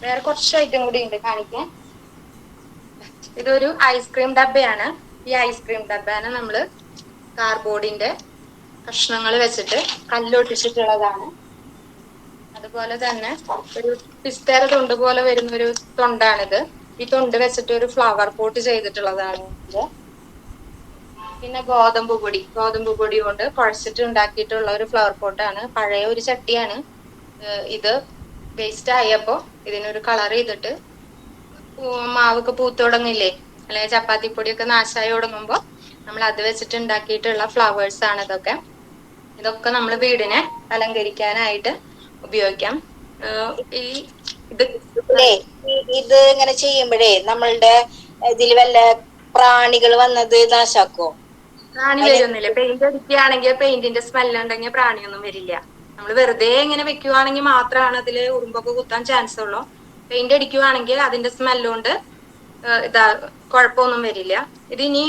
വേറെ കുറച്ച് ഐറ്റം കൂടി ഉണ്ട് കാണിക്കാൻ. ഇതൊരു ഐസ്ക്രീം ഡബ്ബയാണ്. ഈ ഐസ്ക്രീം ഡബ്ബാനെ നമ്മള് കാർഡ്ബോർഡിന്റെ കഷ്ണങ്ങൾ വെച്ചിട്ട് കല്ലൊട്ടിച്ചിട്ടുള്ളതാണ്. അതുപോലെ തന്നെ ഒരു പിസ്തേര തൊണ്ട് പോലെ വരുന്ന ഒരു തൊണ്ടാണിത്. ഈ തൊണ്ട് വെച്ചിട്ട് ഒരു ഫ്ലവർ പോട്ട് ചെയ്തിട്ടുള്ളതാണ് ഇത്. പിന്നെ ഗോതമ്പ് പൊടി കൊണ്ട് കുഴച്ചിട്ട് ഉണ്ടാക്കിയിട്ടുള്ള ഒരു ഫ്ലവർ പോട്ടാണ്. പഴയ ഒരു ചട്ടിയാണ് ഇത്. വേസ്റ്റ് ആയപ്പോ ഇതിനൊരു കളർ ചെയ്തിട്ട് മാവൊക്കെ പൂത്ത് തുടങ്ങില്ലേ, അല്ലെങ്കിൽ ചപ്പാത്തിപ്പൊടിയൊക്കെ നാശമായി തുടങ്ങുമ്പോ നമ്മൾ അത് വെച്ചിട്ട് ഉണ്ടാക്കിയിട്ടുള്ള ഫ്ലവേഴ്സ് ആണ് ഇതൊക്കെ. ഇതൊക്കെ നമ്മൾ വീടിനെ അലങ്കരിക്കാനായിട്ട് ഉപയോഗിക്കാം. ഇത് ഇങ്ങനെ ചെയ്യുമ്പോഴേ നമ്മളുടെ ഇതിൽ വല്ല പ്രാണികൾ വന്നത് നാശാക്കോ? പ്രാണി വരുന്നില്ല. പെയിന്റ് അടിക്കുകയാണെങ്കിൽ പെയിന്റിന്റെ സ്മെല്ല് ഉണ്ടെങ്കിൽ പ്രാണിയൊന്നും വരില്ല. നമ്മൾ വെറുതെ ഇങ്ങനെ വെക്കുവാണെങ്കിൽ മാത്രമാണ് അതില് ഉറുമ്പൊക്കെ കുത്താൻ ചാൻസ് ഉള്ളൂ. പെയിന്റ് അടിക്കുവാണെങ്കിൽ അതിന്റെ സ്മെല്ലുകൊണ്ട് ഇതാ കുഴപ്പമൊന്നും വരില്ല. ഇത് ഇനി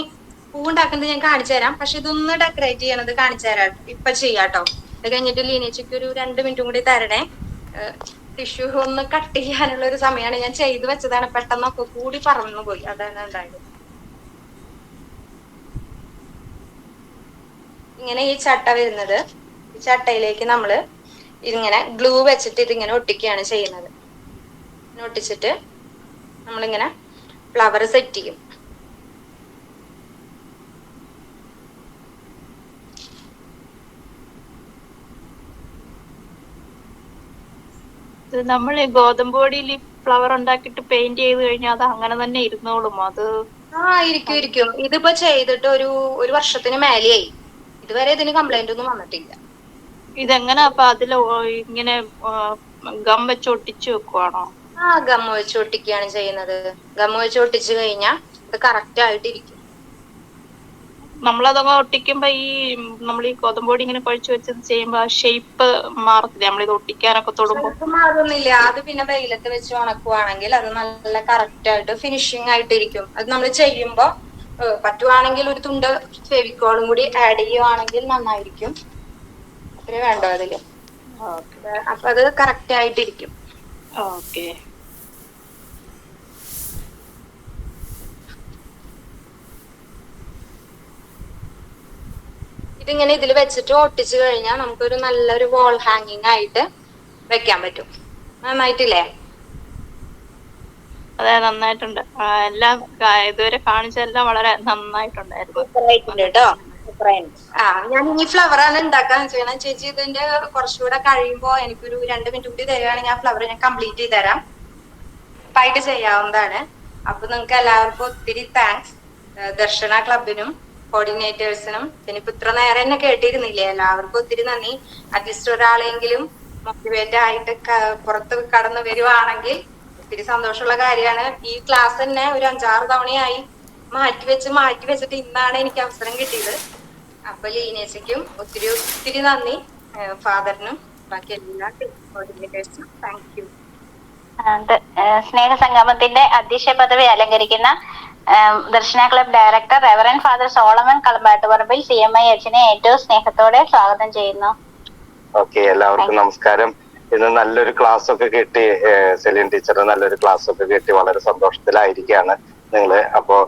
പൂ ഉണ്ടാക്കുന്നത് ഞാൻ കാണിച്ചു തരാം. പക്ഷെ ഇതൊന്ന് ഡെക്കറേറ്റ് ചെയ്യണത് കാണിച്ചു തരാം, ഇപ്പൊ ചെയ്യാട്ടോ. അത് കഴിഞ്ഞിട്ട് ലീനേച്ചിക്ക് ഒരു 2 മിനിറ്റും കൂടി തരണേ. ടിഷ്യൂ ഒന്ന് കട്ട് ചെയ്യാനുള്ള ഒരു സമയമാണ്. ഞാൻ ചെയ്തു വെച്ചതാണ്, പെട്ടെന്നൊക്കെ കൂടി പറന്നു പോയി, അതാണ് ഉണ്ടായത്. ഇങ്ങനെ ഈ ചട്ട വരുന്നത്, ഈ ചട്ടയിലേക്ക് നമ്മള് ഇതിങ്ങനെ ഗ്ലൂ വെച്ചിട്ട് ഇതിങ്ങനെ ഒട്ടിക്കുകയാണ് ചെയ്യുന്നത്. ഒട്ടിച്ചിട്ട് നമ്മളിങ്ങനെ ഫ്ലവർ സെറ്റ് ചെയ്യും. നമ്മൾ ഗോതമ്പ് പൊടിയിൽ ഫ്ലവർ ഉണ്ടാക്കിയിട്ട് പെയിന്റ് ചെയ്ത് കഴിഞ്ഞാൽ അത് അങ്ങനെ തന്നെ ഇരുന്നോളും? അത് ഇരിക്കും. ഇതിപ്പോ ചെയ്തിട്ട് ഒരു വർഷത്തിന് മേലെയായി. ഇതുവരെ ഇതിന് കംപ്ലൈന്റ് ഒന്നും വന്നിട്ടില്ല. ഇതെങ്ങനെ അപ്പൊ അതില് ഇങ്ങനെ ഗം വെച്ച് ഒട്ടിച്ചു വെക്കുവാണോ? ഗം വെച്ച് ഒട്ടിക്കുകയാണ് ചെയ്യുന്നത്. ഗം വെച്ച് ഒട്ടിച്ചു കഴിഞ്ഞാൽ ഇത് കറക്റ്റ് ആയിട്ടിരിക്കും. നമ്മളതൊക്കെ ഒട്ടിക്കുമ്പോ നമ്മൾ ഈ ഗോതമ്പൊടി ഇങ്ങനെ കുഴച്ച് വെച്ചത് ചെയ്യുമ്പോ ഷേപ്പ് മാറത്തില്ല? നമ്മളിത് ഒട്ടിക്കാനൊക്കെ തൊടുമ്പോ മാറുന്നില്ല. അത് പിന്നെ വെയിലത്ത് വെച്ച് ഉണക്കുവാണെങ്കിൽ അത് നല്ല കറക്റ്റ് ആയിട്ട് ഫിനിഷിംഗ് ആയിട്ടിരിക്കും. അത് നമ്മൾ ചെയ്യുമ്പോ പറ്റുവാണെങ്കിൽ ഒരു തുണ്ട് ഫെവിക്കോളും കൂടി ആഡ് ചെയ്യുവാണെങ്കിൽ നന്നായിരിക്കും. അത്രേ വേണ്ടോ അതില്. അപ്പൊ അത് കറക്റ്റ് ആയിട്ടിരിക്കും. ഓക്കെ. ഇതിങ്ങനെ ഇതിൽ വെച്ചിട്ട് ഒട്ടിച്ചു കഴിഞ്ഞാൽ നമുക്കൊരു നല്ലൊരു വാൾ ഹാങ്ങിങ് ആയിട്ട് വെക്കാൻ പറ്റും. നന്നായിട്ടില്ലേ? അതെ, നന്നായിട്ടുണ്ട്. എല്ലാം ഇതുവരെ കാണിച്ചെല്ലാം വളരെ നന്നായിട്ടുണ്ടായിരുന്നു. കേട്ടോ. ഞാൻ ഈ ഫ്ലവർ ആണ് ഉണ്ടാക്കാൻ ചെയ്യണം. ചേച്ചി ഇതിന്റെ കുറച്ചുകൂടെ കഴിയുമ്പോ എനിക്കൊരു 2 മിനിറ്റ് കൂടി തരികയാണെങ്കിൽ ആ ഫ്ലവർ ഞാൻ കംപ്ലീറ്റ് ചെയ്ത് തരാം. ആയിട്ട് ചെയ്യാവുന്നതാണ്. അപ്പൊ നിങ്ങൾക്ക് എല്ലാവർക്കും ഒത്തിരി താങ്ക്സ്. ദർശന ക്ലബിനും കോർഡിനേറ്റേഴ്സിനും പിന്നെ ഇപ്പൊ ഇത്ര നേരം എന്നെ കേട്ടിരുന്നില്ലേ, എല്ലാവർക്കും ഒത്തിരി നന്ദി. അറ്റ്ലീസ്റ്റ് ഒരാളെങ്കിലും മോട്ടിവേറ്റ് ആയിട്ട് പുറത്ത് കടന്നു വരുവാണെങ്കിൽ ഒത്തിരി സന്തോഷമുള്ള കാര്യമാണ്. ഈ ക്ലാസ് തന്നെ ഒരു 5-6 തവണയായി മാറ്റി വെച്ചിട്ട് ഇന്നാണ് എനിക്ക് അവസരം കിട്ടിയത്. അപ്പൊ ലീനേച്ചയ്ക്കും ഒത്തിരി നന്ദി. ഫാദറിനും ബാക്കി എല്ലാ കോർഡിനേറ്റേഴ്സിനും താങ്ക് യു. സ്നേഹസംഗമത്തിന്റെ അധ്യക്ഷ പദവി അലങ്കരിക്കുന്ന Darshana club director reverend father Solomon Kalambattuparambil CMI അച്ഛനെ ഏറ്റവും സ്നേഹത്തോടെ സ്വാഗതം ചെയ്യുന്നു. ഓക്കെ, എല്ലാവർക്കും നമസ്കാരം. ഇന്ന് നല്ലൊരു ക്ലാസ് ഒക്കെ കിട്ടി. സെലിൻ ടീച്ചർ നല്ലൊരു ക്ലാസ് ഒക്കെ കിട്ടി. വളരെ സന്തോഷത്തിലായിരിക്കുകയാണ് നിങ്ങള്. അപ്പോ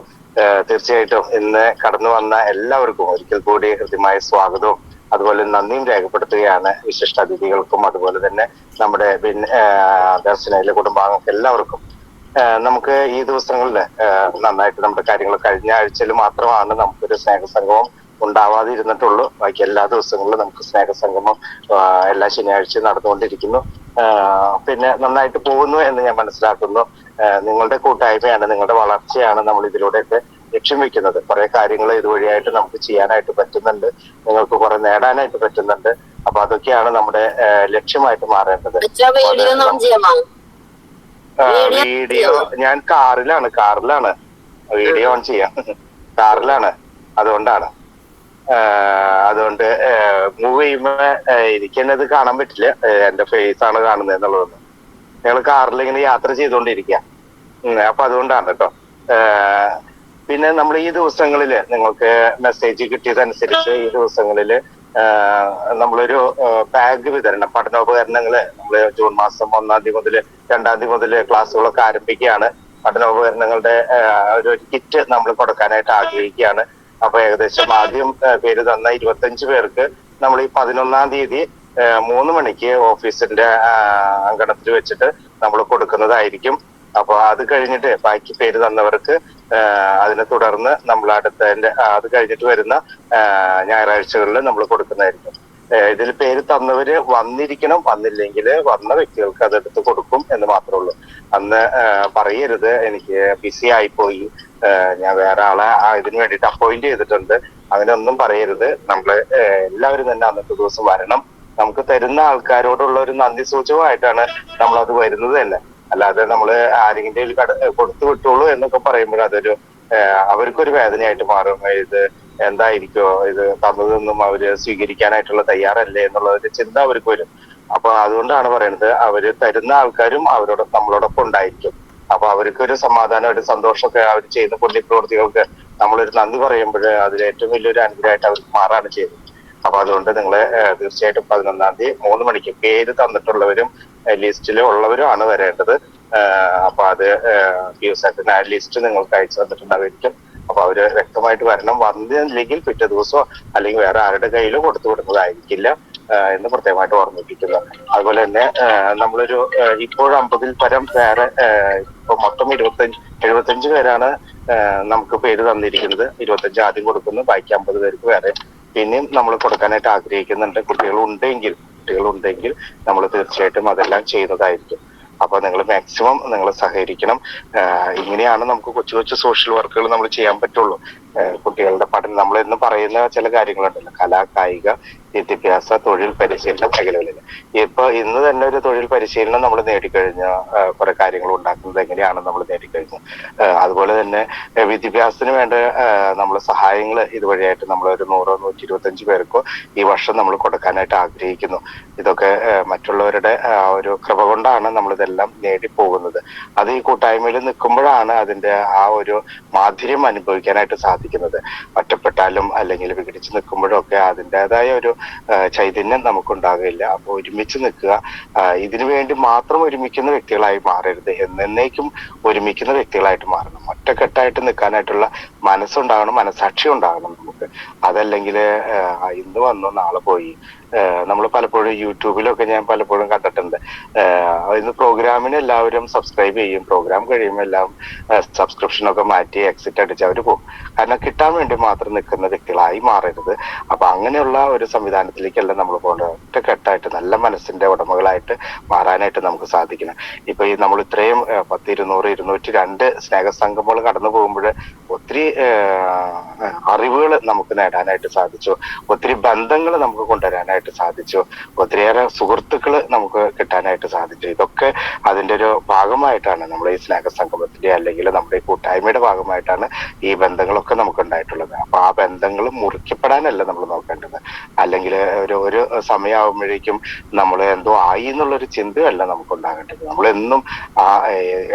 തീർച്ചയായിട്ടും ഇന്ന് കടന്നു വന്ന എല്ലാവർക്കും ഒരിക്കൽ കൂടി ഹൃദ്യമായ സ്വാഗതവും അതുപോലെ നന്ദിയും രേഖപ്പെടുത്തുകയാണ്. വിശിഷ്ട അതിഥികൾക്കും അതുപോലെ തന്നെ നമ്മുടെ ദർശനയിലെ കുടുംബാംഗങ്ങൾക്ക് എല്ലാവർക്കും. നമുക്ക് ഈ ദിവസങ്ങളിൽ നന്നായിട്ട് നമ്മുടെ കാര്യങ്ങൾ കഴിഞ്ഞ ആഴ്ചയിൽ മാത്രമാണ് നമുക്കൊരു സ്നേഹസംഗമം ഉണ്ടാവാതിരുന്നിട്ടുള്ളൂ. ബാക്കി എല്ലാ ദിവസങ്ങളിലും നമുക്ക് സ്നേഹസംഗമം എല്ലാ ശനിയാഴ്ചയും നടന്നുകൊണ്ടിരിക്കുന്നു. പിന്നെ നന്നായിട്ട് പോകുന്നു എന്ന് ഞാൻ മനസ്സിലാക്കുന്നു. നിങ്ങളുടെ കൂട്ടായ്മയാണ്, നിങ്ങളുടെ വളർച്ചയാണ് നമ്മൾ ഇതിലൂടെയൊക്കെ ലക്ഷ്യം വെക്കുന്നത്. കുറെ കാര്യങ്ങൾ ഇതുവഴിയായിട്ട് നമുക്ക് ചെയ്യാനായിട്ട് പറ്റുന്നുണ്ട്, നിങ്ങൾക്ക് കുറെ നേടാനായിട്ട് പറ്റുന്നുണ്ട്. അപ്പൊ അതൊക്കെയാണ് നമ്മുടെ ലക്ഷ്യമായിട്ട് മാറേണ്ടത്. വീഡിയോ ഞാൻ കാറിലാണ് വീഡിയോ ഓൺ ചെയ്യാം. കാറിലാണ്, അതുകൊണ്ട് മൂവ് ചെയ്യുമ്പോ എനിക്കെന്നത് കാണാൻ പറ്റില്ല. എന്റെ ഫേസ് ആണ് കാണുന്നത് എന്നുള്ളതൊന്നും. ഞങ്ങൾ കാറിൽ ഇങ്ങനെ യാത്ര ചെയ്തുകൊണ്ടിരിക്കുക. അപ്പൊ അതുകൊണ്ടാണ് കേട്ടോ. പിന്നെ നമ്മൾ ഈ ദിവസങ്ങളില് നിങ്ങൾക്ക് മെസ്സേജ് കിട്ടിയതനുസരിച്ച് ഈ ദിവസങ്ങളില് നമ്മളൊരു ബാഗ് വിതരണം, പഠനോപകരണങ്ങള് നമ്മള് ജൂൺ മാസം 1-ാം തീയതി മുതൽ 2-ാം തീയതി മുതൽ ക്ലാസ്സുകളൊക്കെ ആരംഭിക്കുകയാണ്. പഠനോപകരണങ്ങളുടെ ഒരു കിറ്റ് നമ്മൾ കൊടുക്കാനായിട്ട് ആഗ്രഹിക്കുകയാണ്. അപ്പൊ ഏകദേശം ആദ്യം പേര് തന്ന 25 പേർക്ക് നമ്മൾ ഈ 11-ാം തീയതി 3 മണിക്ക് ഓഫീസിന്റെ അങ്കണത്തിൽ വെച്ചിട്ട് നമ്മൾ കൊടുക്കുന്നതായിരിക്കും. അപ്പൊ അത് കഴിഞ്ഞിട്ട് ബാക്കി പേര് തന്നവർക്ക് അതിനെ തുടർന്ന് നമ്മൾ അത് കഴിഞ്ഞിട്ട് വരുന്ന ഞായറാഴ്ചകളിൽ നമ്മൾ കൊടുക്കുന്നതായിരിക്കും. ഇതിൽ പേര് തന്നവര് വന്നിരിക്കണം, വന്നില്ലെങ്കിൽ വന്ന വ്യക്തികൾക്ക് അതെടുത്ത് കൊടുക്കും എന്ന് മാത്രമേ ഉള്ളൂ. അന്ന് പറയരുത് എനിക്ക് ബിസി ആയിപ്പോയി, ഞാൻ വേറെ ആളെ ഇതിനു വേണ്ടിയിട്ട് അപ്പോയിന്റ് ചെയ്തിട്ടുണ്ട്, അങ്ങനെ ഒന്നും പറയരുത്. നമ്മള് എല്ലാവരും തന്നെ അന്നത്തെ ദിവസം വരണം. നമുക്ക് തരുന്ന ആൾക്കാരോടുള്ള ഒരു നന്ദി സൂചകമായിട്ടാണ് നമ്മളത് വരുന്നത് തന്നെ. അല്ലാതെ നമ്മള് ആരെങ്കിലും കൊടുത്തു വിട്ടോളൂ എന്നൊക്കെ പറയുമ്പോൾ അതൊരു അവർക്കൊരു വേദനയായിട്ട് മാറും. ഇത് എന്തായിരിക്കോ, ഇത് തന്നതൊന്നും അവര് സ്വീകരിക്കാനായിട്ടുള്ള തയ്യാറല്ലേ എന്നുള്ള ഒരു ചിന്ത അവർക്ക് വരും. അപ്പൊ അതുകൊണ്ടാണ് പറയുന്നത് അവര് തരുന്ന ആൾക്കാരും നമ്മളോടൊപ്പം ഉണ്ടായിരിക്കും. അപ്പൊ അവർക്കൊരു സമാധാനം, ഒരു സന്തോഷമൊക്കെ അവർ ചെയ്യുന്ന പുണ്യപ്രവൃത്തികൾക്ക് നമ്മളൊരു നന്ദി പറയുമ്പോൾ അതിൽ ഏറ്റവും വലിയൊരു അനുഗ്രഹമായിട്ട് അവർക്ക് മാറാണ് ചെയ്യുന്നത്. അപ്പൊ അതുകൊണ്ട് നിങ്ങൾ തീർച്ചയായിട്ടും 11-ാം തീയതി 3 മണിക്ക് പേര് തന്നിട്ടുള്ളവരും ലിസ്റ്റിൽ ഉള്ളവരും ആണ് വരേണ്ടത്. അപ്പൊ അത് PSAT ലിസ്റ്റ് നിങ്ങൾക്ക് അയച്ചു തന്നിട്ടുണ്ടായിരിക്കും. അപ്പൊ അവര് വ്യക്തമായിട്ട് വരണം. വന്നില്ലെങ്കിൽ പിറ്റേ ദിവസമോ അല്ലെങ്കിൽ വേറെ ആരുടെ കയ്യിലോ കൊടുത്തു വിടുന്നതായിരിക്കില്ല എന്ന് പ്രത്യേകമായിട്ട് ഓർമ്മിപ്പിക്കുന്നു. അതുപോലെ തന്നെ നമ്മളൊരു ഇപ്പോഴും 50-ൽ പരം വേറെ ഇപ്പൊ മൊത്തം 75 പേരാണ് നമുക്ക് പേര് തന്നിരിക്കുന്നത്. 25 ആദ്യം കൊടുക്കുന്നു, ബാക്കി 50 പേർക്ക് വേറെ പിന്നെയും നമ്മൾ കൊടുക്കാനായിട്ട് ആഗ്രഹിക്കുന്നുണ്ട്. കുട്ടികളുണ്ടെങ്കിൽ നമ്മൾ തീർച്ചയായിട്ടും അതെല്ലാം ചെയ്യുന്നതായിരിക്കും. അപ്പൊ നിങ്ങൾ മാക്സിമം നിങ്ങൾ സഹകരിക്കണം. ഇങ്ങനെയാണ് നമുക്ക് കൊച്ചു കൊച്ചു സോഷ്യൽ വർക്കുകൾ നമ്മൾ ചെയ്യാൻ പറ്റുള്ളൂ. കുട്ടികളുടെ പഠനം നമ്മൾ എന്ന് പറയുന്ന ചില കാര്യങ്ങളുണ്ടല്ലോ, കലാ കായിക വിദ്യാഭ്യാസ തൊഴിൽ പരിശീലന മേഖലകളിൽ. ഇന്ന് തന്നെ ഒരു തൊഴിൽ പരിശീലനം നമ്മൾ നേടിക്കഴിഞ്ഞ കുറെ കാര്യങ്ങൾ ഉണ്ടാക്കുന്നത് എങ്ങനെയാണ് നമ്മൾ നേടിക്കഴിഞ്ഞു. അതുപോലെ തന്നെ വിദ്യാഭ്യാസത്തിന് വേണ്ട നമ്മൾ സഹായങ്ങൾ ഇതുവഴിയായിട്ട് നമ്മൾ ഒരു 100-125 പേർക്കോ ഈ വർഷം നമ്മൾ കൊടുക്കാനായിട്ട് ആഗ്രഹിക്കുന്നു. ഇതൊക്കെ മറ്റുള്ളവരുടെ ഒരു കൃപ കൊണ്ടാണ് നമ്മളിതെല്ലാം നേടിപ്പോകുന്നത്. അത് ഈ കൂട്ടായ്മയിൽ നിൽക്കുമ്പോഴാണ് അതിന്റെ ആ ഒരു മാധുര്യം അനുഭവിക്കാനായിട്ട് സാധിക്കുന്നത്. ഒറ്റപ്പെട്ടാലും അല്ലെങ്കിൽ വിഘടിച്ച് നിൽക്കുമ്പോഴും ഒക്കെ അതിൻ്റെതായ ഒരു ചൈതന്യം നമുക്കുണ്ടാകില്ല. അപ്പൊ ഒരുമിച്ച് നിൽക്കുക. ഇതിനു വേണ്ടി മാത്രം ഒരുമിക്കുന്ന വ്യക്തികളായി മാറരുത്, എന്നേക്കും ഒരുമിക്കുന്ന വ്യക്തികളായിട്ട് മാറണം. ഒറ്റക്കെട്ടായിട്ട് നിൽക്കാനായിട്ടുള്ള മനസ്സുണ്ടാകണം, മനസാക്ഷി ഉണ്ടാകണം നമുക്ക്. അതല്ലെങ്കിൽ ഇന്ന് വന്നു നാളെ പോയി. നമ്മൾ പലപ്പോഴും യൂട്യൂബിലൊക്കെ ഞാൻ പലപ്പോഴും കണ്ടിട്ടുണ്ട്, ഇന്ന് പ്രോഗ്രാമിന് എല്ലാവരും സബ്സ്ക്രൈബ് ചെയ്യും, പ്രോഗ്രാം കഴിയുമ്പോൾ എല്ലാം സബ്സ്ക്രിപ്ഷനൊക്കെ മാറ്റി എക്സിറ്റ് അടിച്ച് അവർ പോകും. കാരണം കിട്ടാൻ വേണ്ടി മാത്രം നിൽക്കുന്ന വ്യക്തികളായി മാറരുത്. അപ്പൊ അങ്ങനെയുള്ള ഒരു സംവിധാനത്തിലേക്കല്ല നമ്മൾ പോകേണ്ടത്. ഒറ്റക്കെട്ടായിട്ട് നല്ല മനസ്സിന്റെ ഉടമകളായിട്ട് മാറാനായിട്ട് നമുക്ക് സാധിക്കണം. ഇപ്പൊ ഈ നമ്മൾ ഇത്രയും 10, 200, 202 സ്നേഹസംഗമങ്ങൾ കടന്നു പോകുമ്പോൾ ഒത്തിരി അറിവുകൾ നമുക്ക് നേടാനായിട്ട് സാധിച്ചു, ഒത്തിരി ബന്ധങ്ങൾ നമുക്ക് കൊണ്ടുവരാനായിട്ട് സാധിച്ചു, ഒത്തിരിയേറെ സുഹൃത്തുക്കൾ നമുക്ക് കിട്ടാനായിട്ട് സാധിച്ചു. ഇതൊക്കെ അതിന്റെ ഒരു ഭാഗമായിട്ടാണ് നമ്മൾ ഈ സ്നേഹസംഗമത്തിന്റെ അല്ലെങ്കിൽ നമ്മുടെ ഈ കൂട്ടായ്മയുടെ ഭാഗമായിട്ടാണ് ഈ ബന്ധങ്ങളൊക്കെ നമുക്ക് ഉണ്ടായിട്ടുള്ളത്. അപ്പൊ ആ ബന്ധങ്ങൾ മുറിക്കപ്പെടാനല്ല നമ്മൾ നോക്കേണ്ടത്. അല്ലെങ്കിൽ ഒരു സമയമാകുമ്പോഴേക്കും നമ്മൾ എന്തോ ആയി എന്നുള്ളൊരു ചിന്തയല്ല നമുക്ക് ഉണ്ടാകേണ്ടത്. നമ്മളെന്നും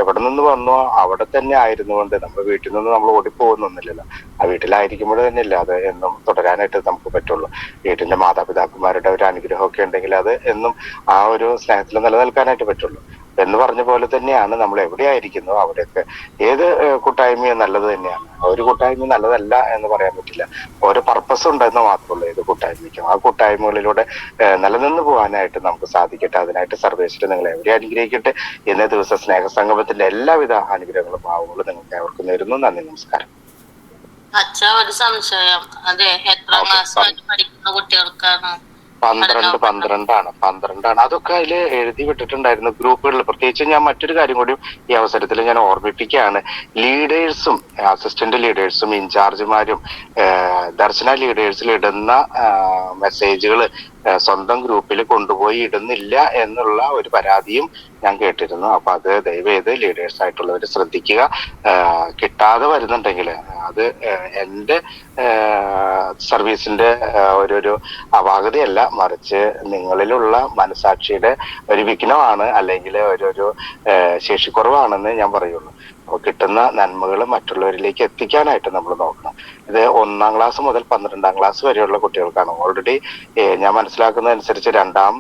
എവിടെ നിന്ന് വന്നോ അവിടെ തന്നെ ആയിരുന്നുകൊണ്ട് നമ്മുടെ വീട്ടിൽ നിന്ന് നമ്മൾ ഓടിപ്പോകുന്നൊന്നുമില്ലല്ലോ. ആ വീട്ടിലായിരിക്കുമ്പോൾ തന്നെ ഇല്ല അത് എന്നും തുടരാനായിട്ട് നമുക്ക് പറ്റുള്ളൂ. വീട്ടിന്റെ മാതാപിതാക്കന്മാരുടെ ഒരു അനുഗ്രഹമൊക്കെ ഉണ്ടെങ്കിൽ അത് എന്നും ആ ഒരു സ്നേഹത്തിൽ നിലനിൽക്കാനായിട്ട് പറ്റുള്ളൂ. എന്ന് പറഞ്ഞ പോലെ തന്നെയാണ് നമ്മൾ എവിടെയായിരിക്കുന്നു അവിടെയൊക്കെ ഏത് കൂട്ടായ്മയും നല്ലത് തന്നെയാണ്. ഒരു കൂട്ടായ്മ നല്ലതല്ല എന്ന് പറയാൻ പറ്റില്ല. ഓരോ പർപ്പസ് ഉണ്ടെന്ന് മാത്രമല്ല ഏത് കൂട്ടായ്മയ്ക്കും. ആ കൂട്ടായ്മകളിലൂടെ നിലനിന്ന് പോകാനായിട്ട് നമുക്ക് സാധിക്കട്ടെ. അതിനായിട്ട് സർവേശ്വരൻ നിങ്ങളെ എവിടെ അനുഗ്രഹിക്കട്ടെ. ഇന്നേ ദിവസം സ്നേഹസംഗമത്തിന്റെ എല്ലാവിധ അനുഗ്രഹങ്ങളും ഭാവങ്ങളും നിങ്ങൾക്ക് അവർക്ക് നേരുന്നു. നന്ദി, നമസ്കാരം. അച്ഛാ, ഒരു സംശയം. അതെ, എത്ര ക്ലാസ് പഠിക്കുന്ന കുട്ടികൾക്കാണ്? 12 അതൊക്കെ അതിൽ എഴുതി വിട്ടിട്ടുണ്ടായിരുന്നു ഗ്രൂപ്പുകളിൽ. പ്രത്യേകിച്ച് ഞാൻ മറ്റൊരു കാര്യം കൂടി ഈ അവസരത്തിൽ ഞാൻ ഓർമ്മിപ്പിക്കുകയാണ്. ലീഡേഴ്സും അസിസ്റ്റന്റ് ലീഡേഴ്സും ഇൻചാർജുമാരും ദർശന ലീഡേഴ്സിൽ ഇടുന്ന മെസ്സേജുകൾ സ്വന്തം ഗ്രൂപ്പിൽ കൊണ്ടുപോയി ഇടുന്നില്ല എന്നുള്ള ഒരു പരാതിയും ഞാൻ കേട്ടിരുന്നു. അപ്പൊ അത് ദയവേത് ലീഡേഴ്സ് ആയിട്ടുള്ളവർ ശ്രദ്ധിക്കുക. കിട്ടാതെ വരുന്നുണ്ടെങ്കിൽ അത് എന്റെ സർവീസിന്റെ ഒരു അപാകതയല്ല, മറിച്ച് നിങ്ങളിലുള്ള മനസാക്ഷിയുടെ ഒരു വിഘ്നമാണ്, അല്ലെങ്കിൽ ഒരു ശേഷിക്കുറവാണെന്ന് ഞാൻ പറയുള്ളൂ. അപ്പോൾ കിട്ടുന്ന നന്മകൾ മറ്റുള്ളവരിലേക്ക് എത്തിക്കാനായിട്ട് നമ്മൾ നോക്കണം. ഇത് 1-ാം ക്ലാസ് മുതൽ 12-ാം ക്ലാസ് വരെയുള്ള കുട്ടികൾക്കാണ്. ഓൾറെഡി ഞാൻ മനസ്സിലാക്കുന്നതനുസരിച്ച് 2-ാം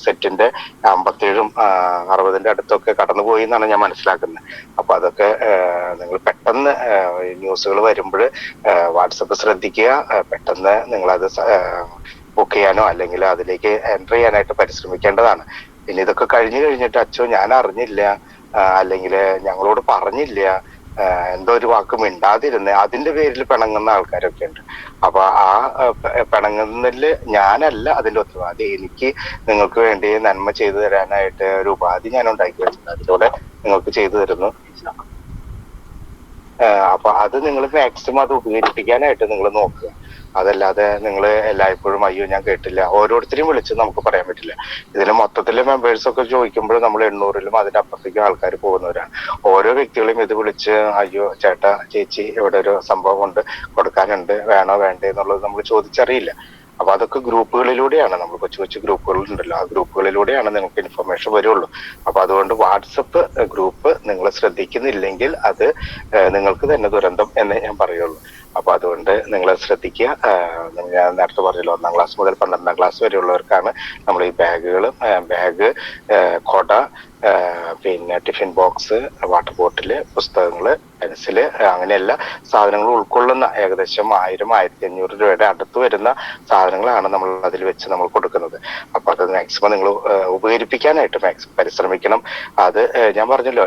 സെറ്റിന്റെ 57-ഉം 60-ന്റെ അടുത്തൊക്കെ കടന്നുപോയി എന്നാണ് ഞാൻ മനസ്സിലാക്കുന്നത്. അപ്പൊ അതൊക്കെ നിങ്ങൾ പെട്ടെന്ന് ന്യൂസുകൾ വരുമ്പോൾ വാട്സപ്പ് ശ്രദ്ധിക്കുക. പെട്ടെന്ന് നിങ്ങളത് ബുക്ക് ചെയ്യാനോ അല്ലെങ്കിൽ അതിലേക്ക് എൻട്രി ചെയ്യാനായിട്ട് പരിശ്രമിക്കേണ്ടതാണ്. പിന്നെ ഇതൊക്കെ കഴിഞ്ഞിട്ട് അച്ഛോ ഞാൻ അറിഞ്ഞില്ല, അല്ലെങ്കിൽ ഞങ്ങളോട് പറഞ്ഞില്ല, എന്തോ ഒരു വാക്ക് മിണ്ടാതിരുന്നേ, അതിന്റെ പേരിൽ പിണങ്ങുന്ന ആൾക്കാരൊക്കെ ഉണ്ട്. അപ്പൊ ആ പിണങ്ങുന്നതിൽ ഞാനല്ല അതിന്റെ ഉത്തരവാദി. എനിക്ക് നിങ്ങൾക്ക് വേണ്ടി നന്മ ചെയ്തു തരാനായിട്ട് ഒരു ഉപാധി ഞാൻ ഉണ്ടാക്കി വെച്ചിട്ടുണ്ട്. അതിലൂടെ നിങ്ങൾക്ക് ചെയ്തു തരുന്നു. അപ്പൊ അത് നിങ്ങൾ മാക്സിമം അത് ഉപകരിപ്പിക്കാനായിട്ട് നിങ്ങൾ നോക്കുക. അതല്ലാതെ നിങ്ങൾ എല്ലായ്പ്പോഴും അയ്യോ ഞാൻ കേട്ടില്ല, ഓരോരുത്തരെയും വിളിച്ച് നമുക്ക് പറയാൻ പറ്റില്ല. ഇതിന് മൊത്തത്തിലെ മെമ്പേഴ്സ് ഒക്കെ ചോദിക്കുമ്പോൾ നമ്മൾ 800-ലും അതിന്റെ അപ്പുറത്തേക്കും ആൾക്കാർ പോകുന്നവരാണ്. ഓരോ വ്യക്തികളെയും ഇത് വിളിച്ച് അയ്യോ ചേട്ടാ ചേച്ചി ഇവിടെ ഒരു സംഭവം കൊണ്ട് കൊടുക്കാനുണ്ട്, വേണോ വേണ്ടേ എന്നുള്ളത് നമ്മൾ ചോദിച്ചറിയില്ല. അപ്പൊ അതൊക്കെ ഗ്രൂപ്പുകളിലൂടെയാണ്, നമ്മൾ കൊച്ചു കൊച്ചു ഗ്രൂപ്പുകൾ ഉണ്ടല്ലോ, ആ ഗ്രൂപ്പുകളിലൂടെയാണ് നിങ്ങൾക്ക് ഇൻഫർമേഷൻ വരുള്ളൂ. അപ്പൊ അതുകൊണ്ട് വാട്സപ്പ് ഗ്രൂപ്പ് നിങ്ങൾ ശ്രദ്ധിക്കുന്നില്ലെങ്കിൽ അത് നിങ്ങൾക്ക് തന്നെ ദുരന്തം എന്നേ ഞാൻ പറയുള്ളൂ. അപ്പൊ അതുകൊണ്ട് നിങ്ങൾ ശ്രദ്ധിക്കുക. ഞാൻ നേരത്തെ പറഞ്ഞല്ലോ, 1ാം ക്ലാസ് മുതൽ 12ാം ക്ലാസ് വരെയുള്ളവർക്കാണ് നമ്മൾ ഈ ബാഗ്, കൊട, പിന്നെ ടിഫിൻ ബോക്സ്, വാട്ടർ ബോട്ടില്, പുസ്തകങ്ങള്, പെൻസില്, അങ്ങനെ എല്ലാ സാധനങ്ങളും ഉൾക്കൊള്ളുന്ന ഏകദേശം 1000-1500 രൂപയുടെ അടുത്ത് വരുന്ന സാധനങ്ങളാണ് നമ്മൾ അതിൽ വെച്ച് നമ്മൾ കൊടുക്കുന്നത്. അപ്പൊ അത് മാക്സിമം നിങ്ങൾ ഉപകരിപ്പിക്കാനായിട്ട് മാക്സിമം പരിശ്രമിക്കണം. അത് ഞാൻ പറഞ്ഞല്ലോ,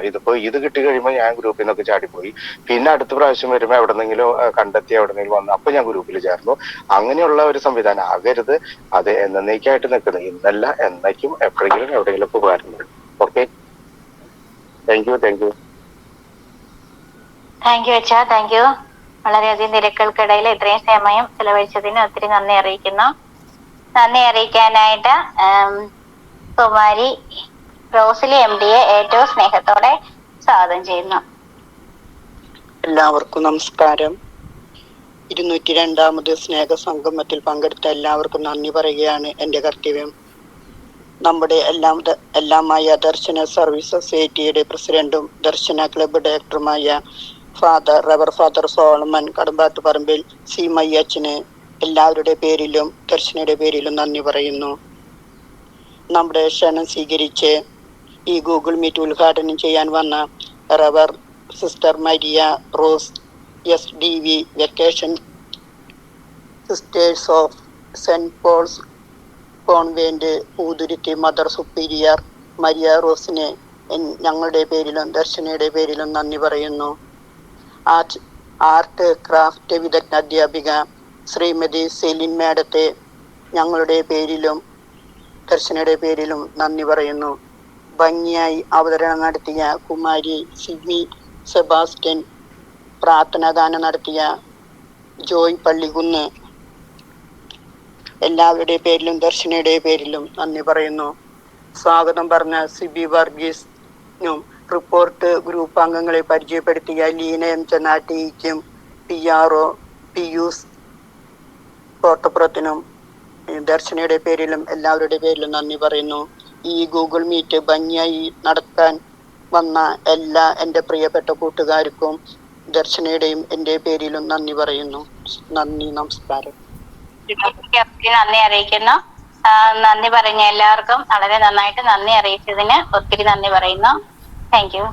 ഇത് കിട്ടി കഴിയുമ്പോൾ ഞാൻ ഗ്രൂപ്പിൽ നിന്നൊക്കെ ചാടിപ്പോയി, പിന്നെ അടുത്ത പ്രാവശ്യം വരുമ്പോൾ എവിടെന്നെങ്കിലും കണ്ടെത്തി എവിടെന്നെങ്കിലും വന്നു അപ്പൊ ഞാൻ ഗ്രൂപ്പിൽ ചേർന്നു. അങ്ങനെയുള്ള ഒരു സംവിധാനം ആകരുത്. അത് എന്നേക്കായിട്ട് നിൽക്കുന്നത്, ഇന്നല്ല എന്നേക്കും എപ്പോഴെങ്കിലും എവിടെയെങ്കിലും ഉപകാരം വരും. Okay, thank you. Thank U അച്ഛാ, താങ്ക് യു. വളരെയധികം തിരക്കുകൾക്കിടയിൽ ഇത്രയും സമയം ചെലവഴിച്ചതിന് ഒത്തിരി നന്ദി അറിയിക്കുന്നു. നന്ദി അറിയിക്കാനായിട്ട് കുമാരി റോസ്ലി MD-യെ ഏറ്റവും സ്നേഹത്തോടെ സ്വാഗതം ചെയ്യുന്നു. എല്ലാവർക്കും നമസ്കാരം. 202ാമത് സ്നേഹസംഗമത്തിൽ പങ്കെടുത്ത എല്ലാവർക്കും നന്ദി പറയുകയാണ് എൻ്റെ കർത്തവ്യം. നമ്മുടെ എല്ലാമായ ദർശന സർവീസ് സൊസൈറ്റിയുടെ പ്രസിഡന്റും ദർശന ക്ലബ്ബ് ഡയറക്ടറുമായ റവർ ഫാദർ സോളമൻ കടമ്പാട്ടുപറമ്പിൽ C. മയ്യച്ചന് എല്ലാവരുടെ പേരിലും ദർശനയുടെ പേരിലും നന്ദി പറയുന്നു. നമ്മുടെ ക്ഷണം സ്വീകരിച്ച് ഈ ഗൂഗിൾ മീറ്റ് ഉദ്ഘാടനം ചെയ്യാൻ വന്ന റവർ sister Maria Rose SDV vacation sisters of saint Paul's convent Puthuruthy mother superior Maria റോസിനെ ഞങ്ങളുടെ പേരിലും ദർശനയുടെ പേരിലും നന്ദി പറയുന്നു. ആർട്ട് ക്രാഫ്റ്റ് വിദഗ്ധ അധ്യാപിക ശ്രീമതി സെലിൻ മാഡത്തെ ഞങ്ങളുടെ പേരിലും ദർശനയുടെ പേരിലും നന്ദി പറയുന്നു. ഭംഗിയായി അവതരണം നടത്തിയ കുമാരി സിമി സെബാസ്റ്റ്യൻ, പ്രാർത്ഥനാദാനം നടത്തിയ ജോയ് പള്ളികുന്ന്, എല്ലാവരുടെ പേരിലും ദർശനയുടെ പേരിലും നന്ദി പറയുന്നു. സ്വാഗതം പറഞ്ഞ സിബി വർഗീസിനും റിപ്പോർട്ട് ഗ്രൂപ്പ് അംഗങ്ങളെ പരിചയപ്പെടുത്തിയ ലീന M. ചെന്നാട്ടിക്കും PRO പിയൂസ് കോട്ടപ്പുറത്തിനും ദർശനയുടെ പേരിലും എല്ലാവരുടെ പേരിലും നന്ദി പറയുന്നു. ഈ ഗൂഗിൾ മീറ്റ് ഭംഗിയായി നടത്താൻ വന്ന എല്ലാ എൻ്റെ പ്രിയപ്പെട്ട കൂട്ടുകാർക്കും ദർശനയുടെയും എൻ്റെ പേരിലും നന്ദി പറയുന്നു. നന്ദി, നമസ്കാരം. നന്ദി അറിയിക്കുന്നു. നന്ദി പറഞ്ഞ എല്ലാവർക്കും വളരെ നന്നായിട്ട് നന്ദി അറിയിച്ചതിന് ഒത്തിരി നന്ദി പറയുന്നു. Thank you.